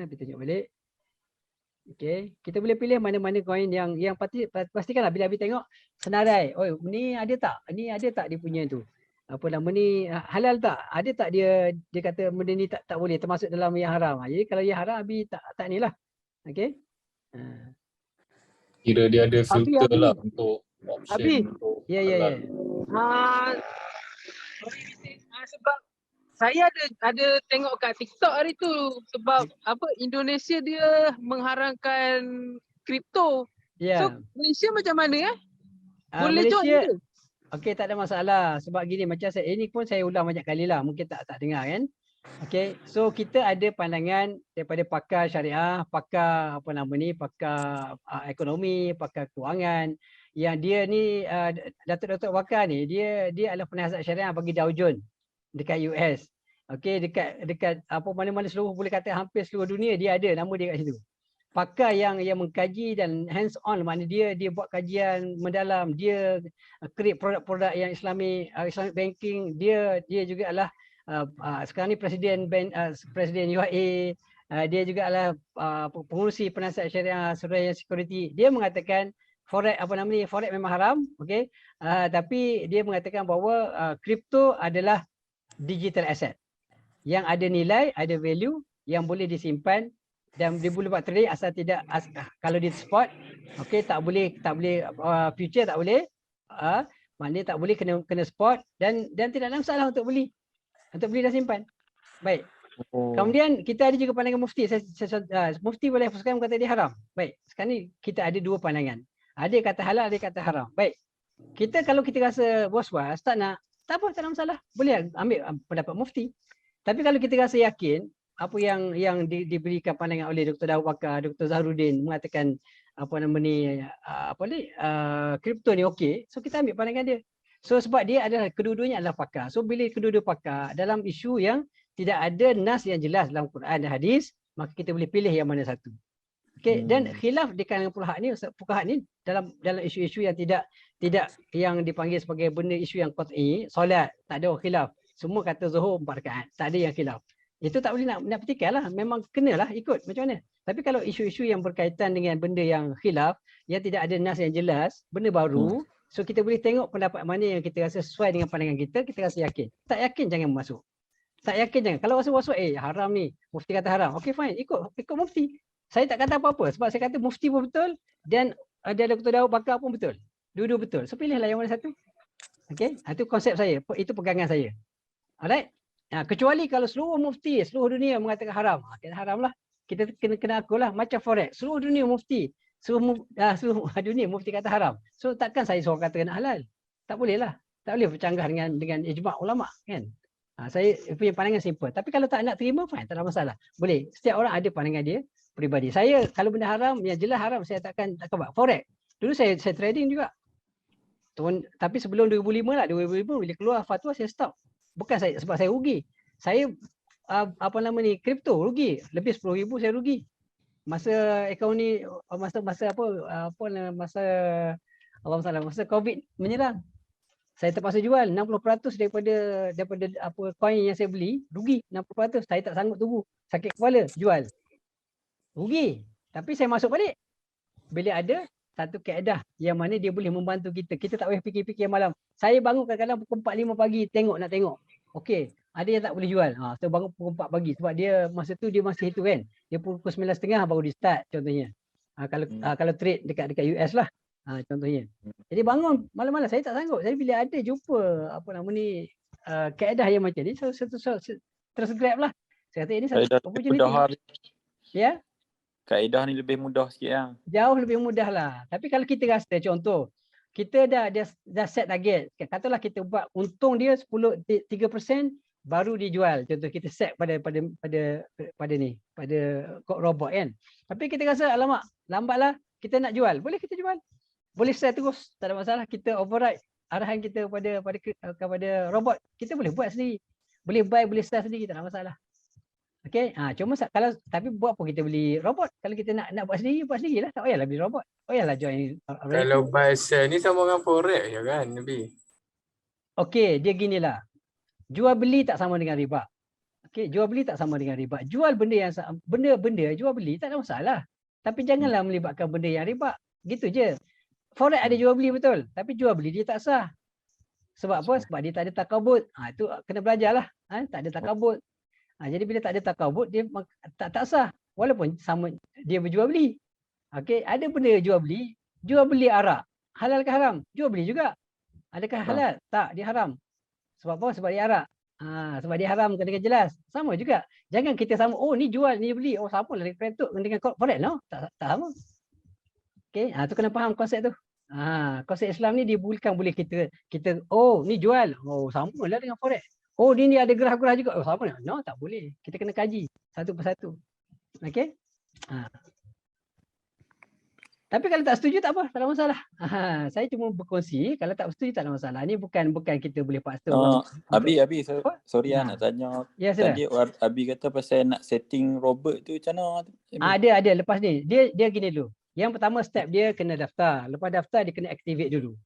Abi tunjuk balik. Okey, kita boleh pilih mana-mana koin yang pastikanlah bila Abi tengok senarai. Oh, ni ada tak? Ni ada tak dia punya tu? Apa nama ni halal tak? Ada tak dia kata benda ni tak boleh termasuk dalam yang haram. Jadi kalau yang haram Abi tak ni lah. Okey. Kira dia ada filter lah untuk option. Abi. Ya. Sebab saya ada tengok kat TikTok hari tu sebab Indonesia dia mengharamkan kripto. So Malaysia macam mana boleh join ke? Okey, tak ada masalah. Sebab gini macam ini pun saya ulang banyak kali lah. Mungkin tak dengar kan. Okey, so kita ada pandangan daripada pakar syariah, pakar pakar ekonomi, pakar kewangan yang dia ni Datuk Bakar ni dia adalah penasihat syariah bagi Dow Jones dekat US. Okey, dekat mana-mana seluruh boleh kata hampir seluruh dunia dia ada nama dia kat situ. Pakar yang mengkaji dan hands on, maknanya dia buat kajian mendalam, dia create produk-produk yang Islamic banking, dia juga adalah sekarang ni presiden UAE, dia juga adalah pengurusi penasihat syariah Suraya Security. Dia mengatakan forex forex memang haram, okey. Tapi dia mengatakan bahawa kripto adalah digital asset yang ada nilai, ada value yang boleh disimpan dan dia boleh buat trade asal tidak kalau di spot, okey, tak boleh future tak boleh, maknanya tak boleh kena spot dan tidak ada masalah untuk beli dan simpan. Baik. Kemudian kita ada juga pandangan mufti. Mufti boleh hafazkan kata dia haram. Baik. Sekarang ni kita ada dua pandangan. Ada yang kata halal, ada yang kata haram. Baik. Kalau kita rasa was-was, tak ada masalah. Boleh ambil pendapat mufti. Tapi kalau kita rasa yakin apa yang diberikan pandangan oleh Dr. Daud Bakar, Dr. Zahruddin mengatakan kripto ni okey, so kita ambil pandangan dia. So sebab dia adalah kedua-duanya adalah pakar. So bila kedua-dua pakar dalam isu yang tidak ada nas yang jelas dalam Quran dan hadis, maka kita boleh pilih yang mana satu. Okey, dan khilaf di kalangan fuqaha ni dalam isu-isu yang tidak yang dipanggil sebagai benda isu yang qat'i, solat tak ada khilaf. Semua kata zuhur 4 rakaat, tak ada yang khilaf. Itu tak boleh nak petikai lah. Memang kenalah ikut macam mana. Tapi kalau isu-isu yang berkaitan dengan benda yang khilaf, yang tidak ada nas yang jelas, benda baru, so kita boleh tengok pendapat mana yang kita rasa sesuai dengan pandangan kita rasa yakin. Tak yakin jangan masuk. Tak yakin jangan. Kalau masuk haram ni, mufti kata haram. Okay fine, ikut mufti. Saya tak kata apa-apa sebab saya kata mufti pun betul dan ada Dr. Daud Bakar pun betul. Dua-dua betul. So pilihlah yang mana satu. Okay, itu konsep saya, itu pegangan saya. Alright. Kecuali kalau seluruh mufti, seluruh dunia mengatakan haram. Kita haram lah. Kita kena aku lah. Macam forex. Seluruh dunia mufti. Seluruh dunia mufti kata haram. So takkan saya suruh kata kena halal. Tak boleh lah. Tak boleh bercanggah dengan ijma' ulama' kan. Saya punya pandangan simple. Tapi kalau tak nak terima, fine. Tak ada masalah. Boleh. Setiap orang ada pandangan dia peribadi. Saya kalau benda haram, yang jelas haram, saya takkan buat. Forex. Dulu saya trading juga. Tapi sebelum 2005 lah. 2005 bila keluar fatwa saya stop. Bukan sebab saya rugi. Saya kripto rugi. Lebih 10,000 saya rugi. Masa akaun ni masa COVID menyerang. Saya terpaksa jual 60% daripada koin yang saya beli, rugi 60%. Saya tak sanggup tunggu. Sakit kepala, jual. Rugi. Tapi saya masuk balik. Bila ada satu kaedah yang mana dia boleh membantu kita. Kita tak boleh fikir-fikir malam. Saya bangun kadang-kadang pukul 4-5 pagi nak tengok. Okey, ada yang tak boleh jual. Saya bangun pukul 4 pagi sebab dia masa tu dia masih itu kan. Dia pukul 9.30 baru di start contohnya. Kalau trade dekat US lah. Contohnya. Jadi bangun malam-malam saya tak sanggup. Jadi bila ada jumpa kaedah yang macam ni, saya terus grab lah. Saya kata ini satu opportunity. Ya. Kaedah ni lebih mudah sikit lah. Jauh lebih mudah lah. Tapi kalau kita rasa contoh, kita dah set target. Katalah kita buat untung dia 3% baru dijual. Contoh kita set pada robot kan. Tapi kita rasa alamak, lambatlah kita nak jual. Boleh kita jual. Boleh set terus, tak ada masalah. Kita override arahan kita kepada robot. Kita boleh buat sendiri. Boleh buy, boleh sell sendiri, tak ada masalah. Okey, cuma tapi buat apa kita beli robot? Kalau kita nak buat sendirilah. Tak payahlah beli robot. Tak payahlah join. Kalau buy sell ni sama dengan forex je kan, Nabi? Okey, dia ginilah. Jual beli tak sama dengan riba. Okey, jual beli tak sama dengan riba. Jual benda jual beli tak ada masalah. Tapi janganlah melibatkan benda yang riba. Gitu je. Forex ada jual beli betul, tapi jual beli dia tak sah. Sebab apa? Sebab dia tak ada takabut. Itu kena belajarlah. Tak ada takabut. Jadi bila tak ada takabut dia tak sah. Walaupun sama dia berjual beli. Okey, ada benda jual beli arak. Halal ke haram? Jual beli juga. Adakah halal? Tak, dia haram. Sebab apa? Sebab dia arak. Sebab dia haram dengan jelas. Sama juga. Jangan kita sama, oh ni jual, ni beli. Oh sama lah dengan forex no? Tak sama. Okey, tu kena faham konsep tu. Konsep Islam ni dia bukan boleh kita oh ni jual. Oh sama lah dengan forex. Oh ni ada gerah-gerah juga. Oh sama lah. No, tak boleh. Kita kena kaji satu persatu. Okey? Tapi kalau tak setuju tak apa, tak ada masalah. Saya cuma berkongsi, kalau tak setuju tak ada masalah. Ni bukan kita boleh paksa. Abi, sorry nak tanya. Ya, tadi Abi kata pasal nak setting robot tu macam mana? Ada lepas ni. Dia gini dulu. Yang pertama step dia kena daftar. Lepas daftar dia kena activate dulu.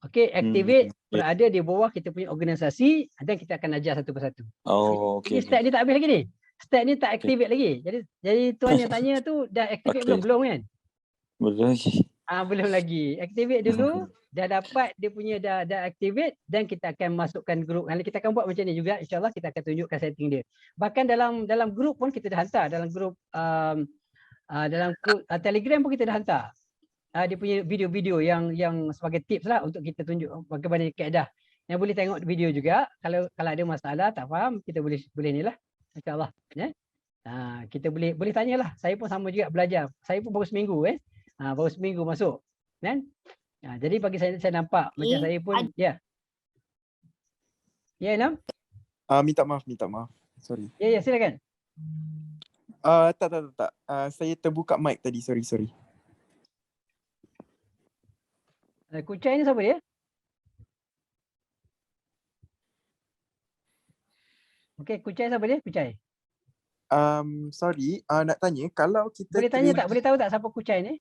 Okey, activate berada di bawah kita punya organisasi dan kita akan ajar satu persatu. Oh, okey. Step ni tak habis lagi ni. Step ni tak activate lagi. Jadi tuan yang tanya tu dah activate belum kan? Belum lagi. Belum lagi. Activate dulu, dah dapat dia punya dah activate dan kita akan masukkan grup. Nanti kita akan buat macam ni juga, insya-Allah kita akan tunjukkan setting dia. Bahkan dalam grup pun kita dah hantar, dalam grup Telegram pun kita dah hantar. Dia punya video-video yang sebagai tips lah untuk kita tunjuk bagaimana kaedah. Yang boleh tengok video juga. Kalau ada masalah tak faham, kita boleh ni lah. Insya-Allah. Ya. Kita boleh tanyalah. Saya pun sama juga belajar. Saya pun baru seminggu baru seminggu masuk. Kan? Jadi bagi saya nampak macam saya pun ya. Ya, Nam? Minta maaf. Sorry. Ya, silakan. Tak. Saya terbuka mic tadi. Sorry. Kucai ni siapa dia? Okey, Kucai siapa dia? Kucai. Sorry, nak tanya kalau kita boleh tanya tak? Boleh tahu tak siapa Kucai ni?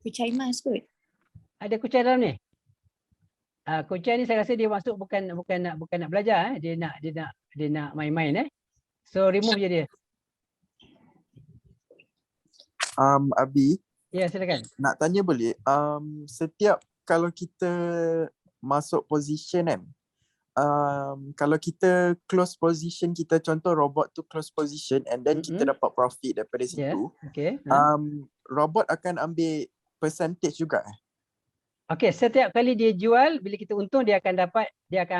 Kucai Mas kot. Ada Kucai dalam ni? Coach Chai ni saya rasa dia masuk bukan nak belajar, dia nak main-main So remove je dia. Abi. Ya, silakan. Nak tanya boleh? Setiap kalau kita masuk position kan, kalau kita close position kita, contoh robot tu close position and then kita dapat profit daripada situ. Okay. Robot akan ambil percentage juga Okey, setiap kali dia jual, bila kita untung dia akan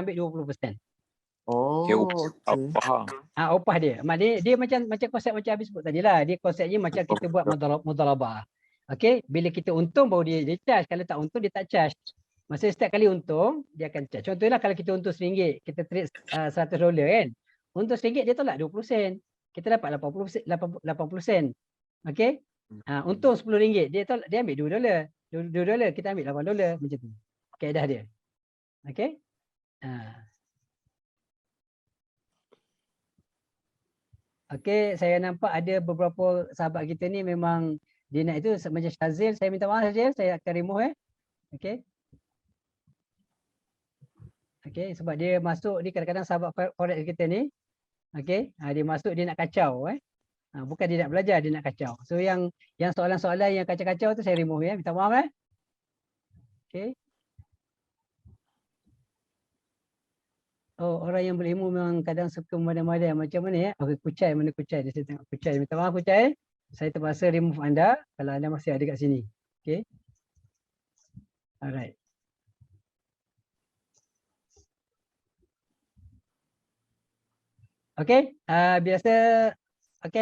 ambil 20%. Oh, okay. Faham. Upah dia. Dia macam konsep macam habis sebut tadi lah. Dia konsepnya macam kita buat mudharabah. Okey, bila kita untung baru dia charge. Kalau tak untung dia tak charge. Maksudnya setiap kali untung dia akan charge. Contohnya kalau kita untung RM1, kita trade $100 kan. Untung RM1 dia tolak 20 sen. Kita dapat 80 sen. Okey? Untung RM10 dia ambil $2. $2 kita ambil $8 macam tu. Kaedah dia. Okey? Okey, saya nampak ada beberapa sahabat kita ni memang dia nak itu macam Syazil. Saya minta maaf Syazil, saya akan remove Okey. Okey, sebab dia masuk ni kadang-kadang sahabat forex kita ni. Okey, dia masuk dia nak kacau bukan dia nak belajar, dia nak kacau. So yang soalan-soalan yang kacau-kacau tu saya remove minta maaf Okey. Oh, orang yang berilmu memang kadang suka memadai-madai macam mana Okey, Kucai, mana Kucai? Dia saya tengok Kucai. Minta maaf Kucai. Saya terpaksa remove anda kalau anda masih ada kat sini. Okey. Alright. Okey, biasa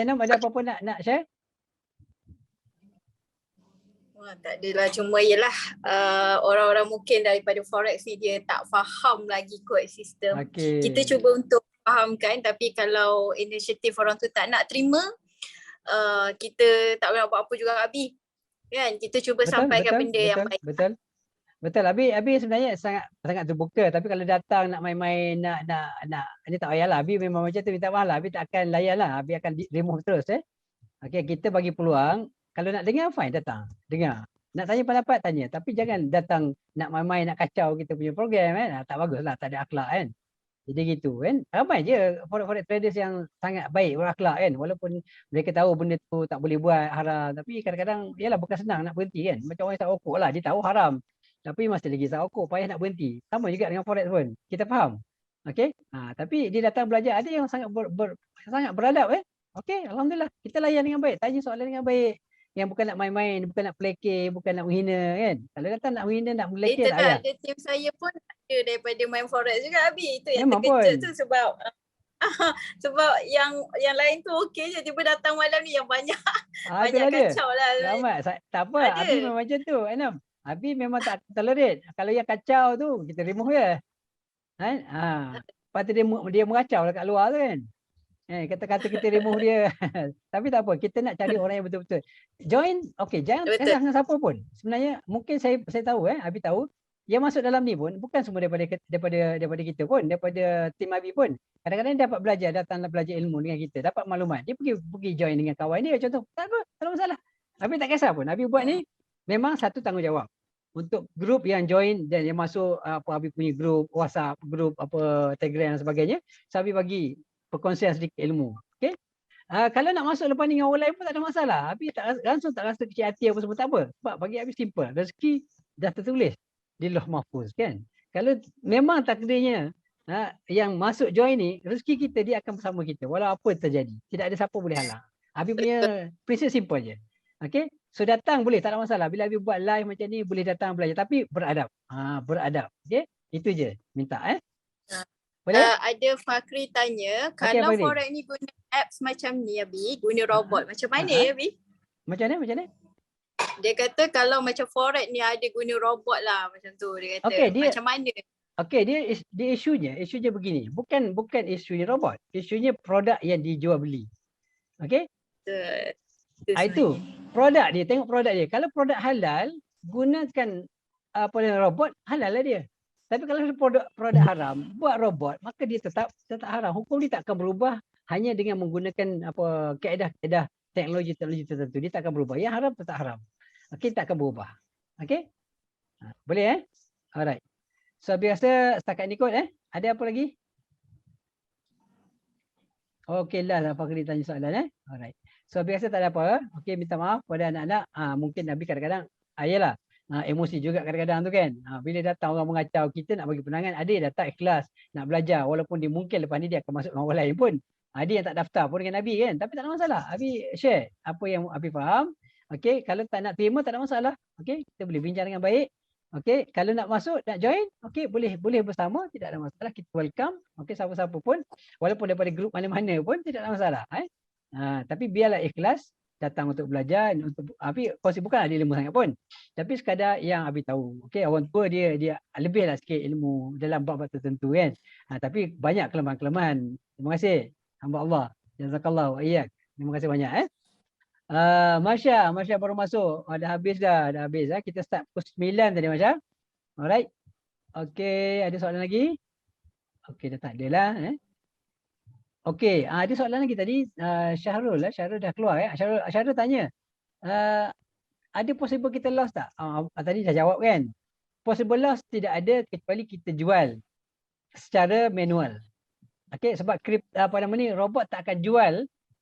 Nam ada apa-apa nak share? Tak adalah, cuma ialah orang-orang mungkin daripada forex ni dia tak faham lagi kod sistem. Kita cuba untuk fahamkan, tapi kalau inisiatif orang tu tak nak terima, kita tak boleh buat apa juga Abi. Kan? Kita cuba sampaikan benda yang baik. Betul. Abi sebenarnya sangat terbuka, tapi kalau datang nak main-main nak ni tak payahlah. Abi memang macam tu, minta maaf lah. Abi tak akan layan lah. Abi akan remove terus Okey, kita bagi peluang. Kalau nak dengar fine, datang dengar. Nak tanya pendapat tanya, tapi jangan datang nak main-main nak kacau kita punya program tak baguslah, tak ada akhlak kan. Jadi gitu kan. Ramai je forex traders yang sangat baik, berakhlak kan. Walaupun mereka tahu benda tu tak boleh buat, haram, tapi kadang-kadang yalah bukan senang nak berhenti kan. Macam orang isap rokok lah, dia tahu haram. Tapi masih lagi isap rokok, payah nak berhenti. Sama juga dengan forex pun. Kita faham. Okey? Tapi dia datang belajar, ada yang sangat sangat beradab Okey, alhamdulillah. Kita layan dengan baik, tanya soalan dengan baik. Yang bukan nak main-main, bukan nak pelekeh, bukan nak menghina kan. Kalau datang nak menghina, nak melekeh tak payah. Ada tim saya pun ada daripada main forex juga Abi. Itu yang terkejut tu sebab yang lain tu okey je, tiba datang malam ni yang banyak kacau lah. Ramai. Tak apa, Abi memang macam tu. Abi memang tak tolerate. Kalau yang kacau tu kita remove je. Lepas tu dia mengacau kat luar tu kan. Kata-kata kita remove dia. Tapi tak apa, kita nak cari orang yang betul-betul join. Okey, jangan dengan siapa pun. Sebenarnya mungkin saya tahu Abi tahu yang masuk dalam ni pun bukan semua daripada kita pun, daripada tim Abi pun. Kadang-kadang dia dapat belajar, datanglah belajar ilmu dengan kita, dapat maklumat. Dia pergi join dengan kawan dia contoh. Tak apa, tak ada masalah. Abi tak kisah pun. Abi buat ni memang satu tanggungjawab untuk grup yang join dan yang masuk Abi punya grup WhatsApp, grup Telegram dan sebagainya. So Abi bagi perkongsian sedikit ilmu. Okey. Kalau nak masuk lepas ni dengan orang lain pun tak ada masalah. Abi langsung tak rasa kecil hati apa semua, tak apa. Sebab bagi Abi simple. Rezeki dah tertulis di Lauh Mahfuz kan. Kalau memang takdirnya yang masuk join ni, rezeki kita dia akan bersama kita walau apa terjadi. Tidak ada siapa boleh halang. Abi punya prinsip simple je. Okey. So datang boleh, tak ada masalah. Bila Abi buat live macam ni boleh datang belajar, tapi beradab. Beradab. Okey. Itu je minta ada Fakri tanya, kalau forex ni guna apps macam ni Abi, guna robot, macam mana Abi? Macam mana? Dia kata kalau macam forex ni ada guna robot lah macam tu. Dia kata macam mana? Okey, dia isunya begini. Bukan isunya robot. Isunya produk yang dijual beli. Okey? Itu produk dia, tengok produk dia. Kalau produk halal, gunakan robot, halal lah dia. Tapi kalau produk haram, buat robot, maka dia tetap haram. Hukum dia tak akan berubah hanya dengan menggunakan kaedah teknologi tertentu. Dia tak akan berubah. Yang haram tetap haram. Okey, tak akan berubah. Okey? Boleh Alright. So Abi rasa setakat ni kot Ada apa lagi? Okey lah, apa kena tanya soalan Alright. So Abi rasa tak ada apa. Okey, minta maaf pada anak-anak. Mungkin Abi kadang-kadang ayalah emosi juga kadang-kadang tu kan. Bila datang orang mengacau kita nak bagi penangan, ada yang datang ikhlas nak belajar walaupun dia mungkin lepas ni dia akan masuk orang lain pun. Ada yang tak daftar pun dengan Abi kan. Tapi tak ada masalah. Abi share apa yang Abi faham. Okey, kalau tak nak terima tak ada masalah. Okey, kita boleh bincang dengan baik. Okey, kalau nak masuk, nak join, okey, boleh bersama, tidak ada masalah. Kita welcome. Okey, siapa-siapa pun, walaupun daripada grup mana-mana pun tidak ada masalah. Tapi biarlah ikhlas datang untuk belajar, untuk Abi kongsi bukan ada ilmu sangat pun. Tapi sekadar yang Abi tahu. Okey, orang tua dia lebihlah sikit ilmu dalam bab-bab tertentu kan. Tapi banyak kelemahan-kelemahan. Terima kasih. Hamba Allah. Jazakallah wa iyyak. Terima kasih banyak Masya baru masuk. Dah habis. Kita start pukul 9 tadi Masya. Alright. Okey, ada soalan lagi? Okey, dah tak ada lah. Okey, ada soalan lagi tadi. Syahrul dah keluar Syahrul tanya. Ada possible kita loss tak? Tadi dah jawab kan. Possible loss tidak ada kecuali kita jual secara manual. Okey, sebab robot tak akan jual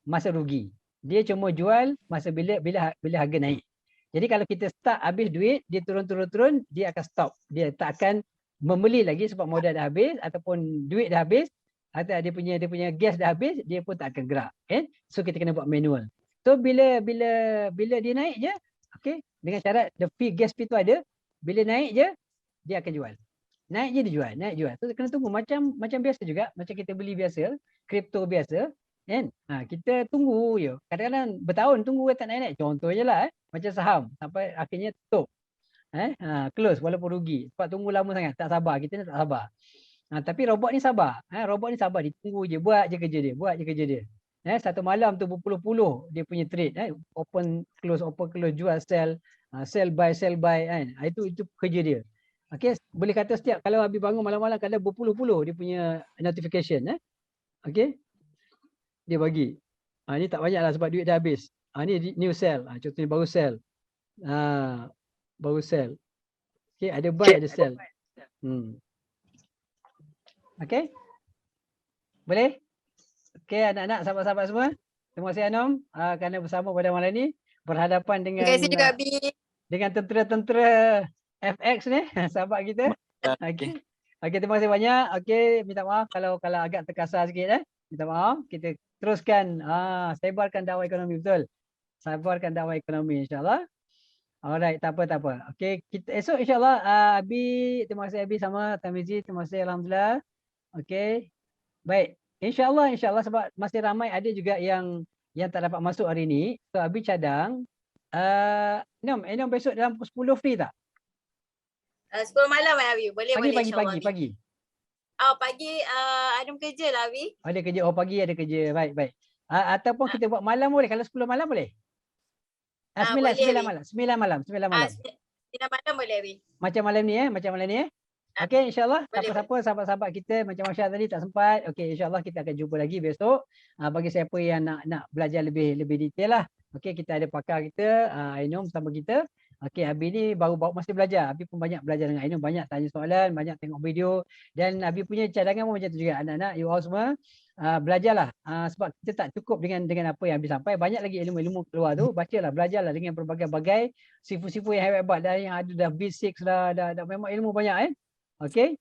masa rugi. Dia cuma jual masa bila harga naik. Jadi kalau kita start habis duit, dia turun, dia akan stop. Dia tak akan membeli lagi sebab modal dah habis ataupun duit dah habis atau dia punya gas dah habis, dia pun tak akan gerak. So kita kena buat manual. So bila dia naik je, okey, dengan syarat the fee gas fee tu ada, bila naik je dia akan jual. Naik je dia jual. So kena tunggu macam biasa juga, macam kita beli biasa, kripto biasa. Kan? Kita tunggu je. Kadang-kadang bertahun tunggu tak naik-naik. Contoh je lah macam saham sampai akhirnya tutup. Close walaupun rugi. Sebab tunggu lama sangat. Tak sabar. Kita tak sabar. Tapi robot ni sabar. Robot ni sabar. Dia tunggu je. Buat je kerja dia. Satu malam tu berpuluh-puluh dia punya trade. Open close, jual, sell. Sell buy kan. Itu kerja dia. Okay. Boleh kata setiap kalau habis bangun malam-malam kadang berpuluh-puluh dia punya notification. Okay. Dia bagi. Ni tak banyak lah sebab duit dah habis. Ni new sell. Contohnya baru sell. Okay, ada buy, ada sell. Okay. Boleh? Okay, anak-anak, sahabat-sahabat semua. Terima kasih Anom kerana bersama pada malam ni. Berhadapan dengan terima kasih juga Abi. Dengan tentera-tentera FX ni, sahabat kita. Okay. Okay, terima kasih banyak. Okay, minta maaf kalau agak terkasar sikit. Minta maaf. Kita teruskan sebarkan dakwah ekonomi, betul. Sebarkan dakwah ekonomi insya-Allah. Alright, tak apa. Okey, kita esok insya-Allah Abi, terima kasih Abi sama Tamizi, terima kasih alhamdulillah. Okey. Baik. Insya-Allah sebab masih ramai ada juga yang tak dapat masuk hari ni. So Abi cadang Nom besok dalam pukul 10 free tak? 10 malam Abi. Boleh insya-Allah. Pagi. Pagi ada kerja lah Abi. Ada kerja. Pagi ada kerja. Baik. Ataupun kita buat malam boleh. Kalau 10 malam boleh? 9 malam. 9 malam boleh Abi. Macam malam ni Okey, insya-Allah siapa-siapa sahabat-sahabat kita macam Masya tadi tak sempat. Okey, insya-Allah kita akan jumpa lagi besok. Bagi siapa yang nak belajar lebih detail lah. Okey, kita ada pakar kita, Ainom bersama kita. Okey, Abi ni baru masih belajar. Abi pun banyak belajar dengan Ainom, banyak tanya soalan, banyak tengok video dan Abi punya cadangan pun macam tu juga. Anak-anak, you all semua belajarlah. Sebab kita tak cukup dengan apa yang Abi sampai. Banyak lagi ilmu-ilmu keluar tu. Bacalah, belajarlah dengan berbagai-bagai sifu-sifu yang hebat dah, yang ada dah B6 dah memang ilmu banyak Okey.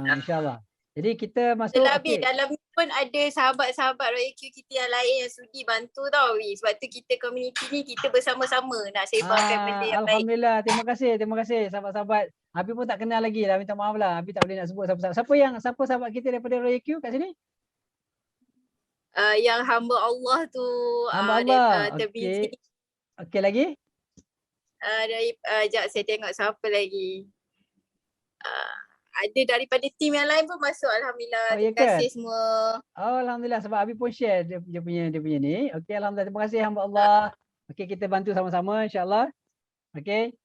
Insya-Allah. Jadi kita masuk dalam ni pun ada sahabat-sahabat Royal Q kita yang lain yang sudi bantu tau Wi. Sebab tu kita community ni kita bersama-sama nak sebarkan benda yang baik. Alhamdulillah. Terima kasih sahabat-sahabat. Abi pun tak kenal lagi lah, minta maaf lah. Abi tak boleh nak sebut siapa-siapa. Siapa sahabat kita daripada Royal Q kat sini? Yang hamba Allah tu. Hamba Allah. Okey lagi? Sekejap saya tengok siapa lagi. Ada daripada tim yang lain pun masuk alhamdulillah. Terima kasih semua. Alhamdulillah sebab Abi pun share dia punya ni. Okey, alhamdulillah, terima kasih hamba Allah. Okey, kita bantu sama-sama insya-Allah. Okey.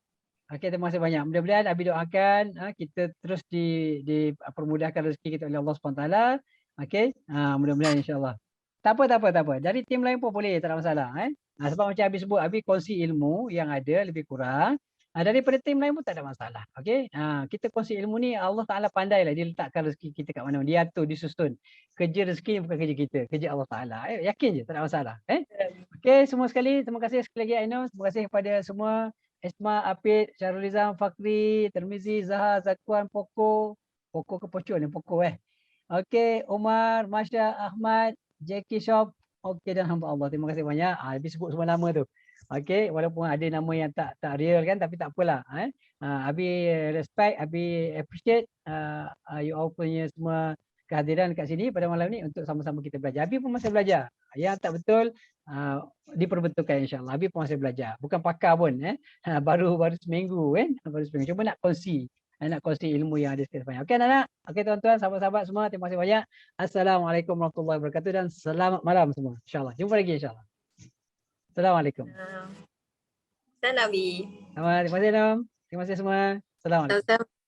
Terima kasih banyak. Mudah-mudahan Abi doakan kita terus dipermudahkan rezeki kita oleh Allah SWT. Okey. Mudah-mudahan insya-Allah. Tak apa. Dari tim lain pun boleh, tak ada masalah sebab macam Abi sebut, Abi kongsi ilmu yang ada lebih kurang. Daripada tim lain pun tak ada masalah. Okey. Kita kongsi ilmu ni, Allah Taala pandai lah dia letakkan rezeki kita kat mana. Dia atur, disusun. Kerja rezeki ni bukan kerja kita, kerja Allah Taala. Yakin je tak ada masalah. Okey, semua sekali terima kasih sekali lagi Ainus. Terima kasih kepada semua. Esma, Apid, Syarul Izam, Fakri, Termizi, Zahar, Zakwan, Poko ke Pocok ni, Poko Okey, Omar, Masya, Ahmad, Jackie Shop. Okey, dan hamba Allah. Terima kasih banyak. Habis sebut semua nama tu. Okey, walaupun ada nama yang tak real kan, tapi tak apalah. Abi respect, Abi appreciate you all punya semua kehadiran kat sini pada malam ni untuk sama-sama kita belajar. Abi pun masih belajar. Yang tak betul diperbetulkan insya-Allah. Abi pun masih belajar. Bukan pakar pun baru seminggu kan. Baru seminggu. Cuma nak kongsi ilmu yang ada sekitar banyak. Okey anak-anak. Okey tuan-tuan, sahabat-sahabat semua, terima kasih banyak. Assalamualaikum warahmatullahi wabarakatuh dan selamat malam semua. Insya-Allah. Jumpa lagi insya-Allah. Assalamualaikum. Salam Nabi. Terima kasih Nom. Terima kasih semua. Assalamualaikum.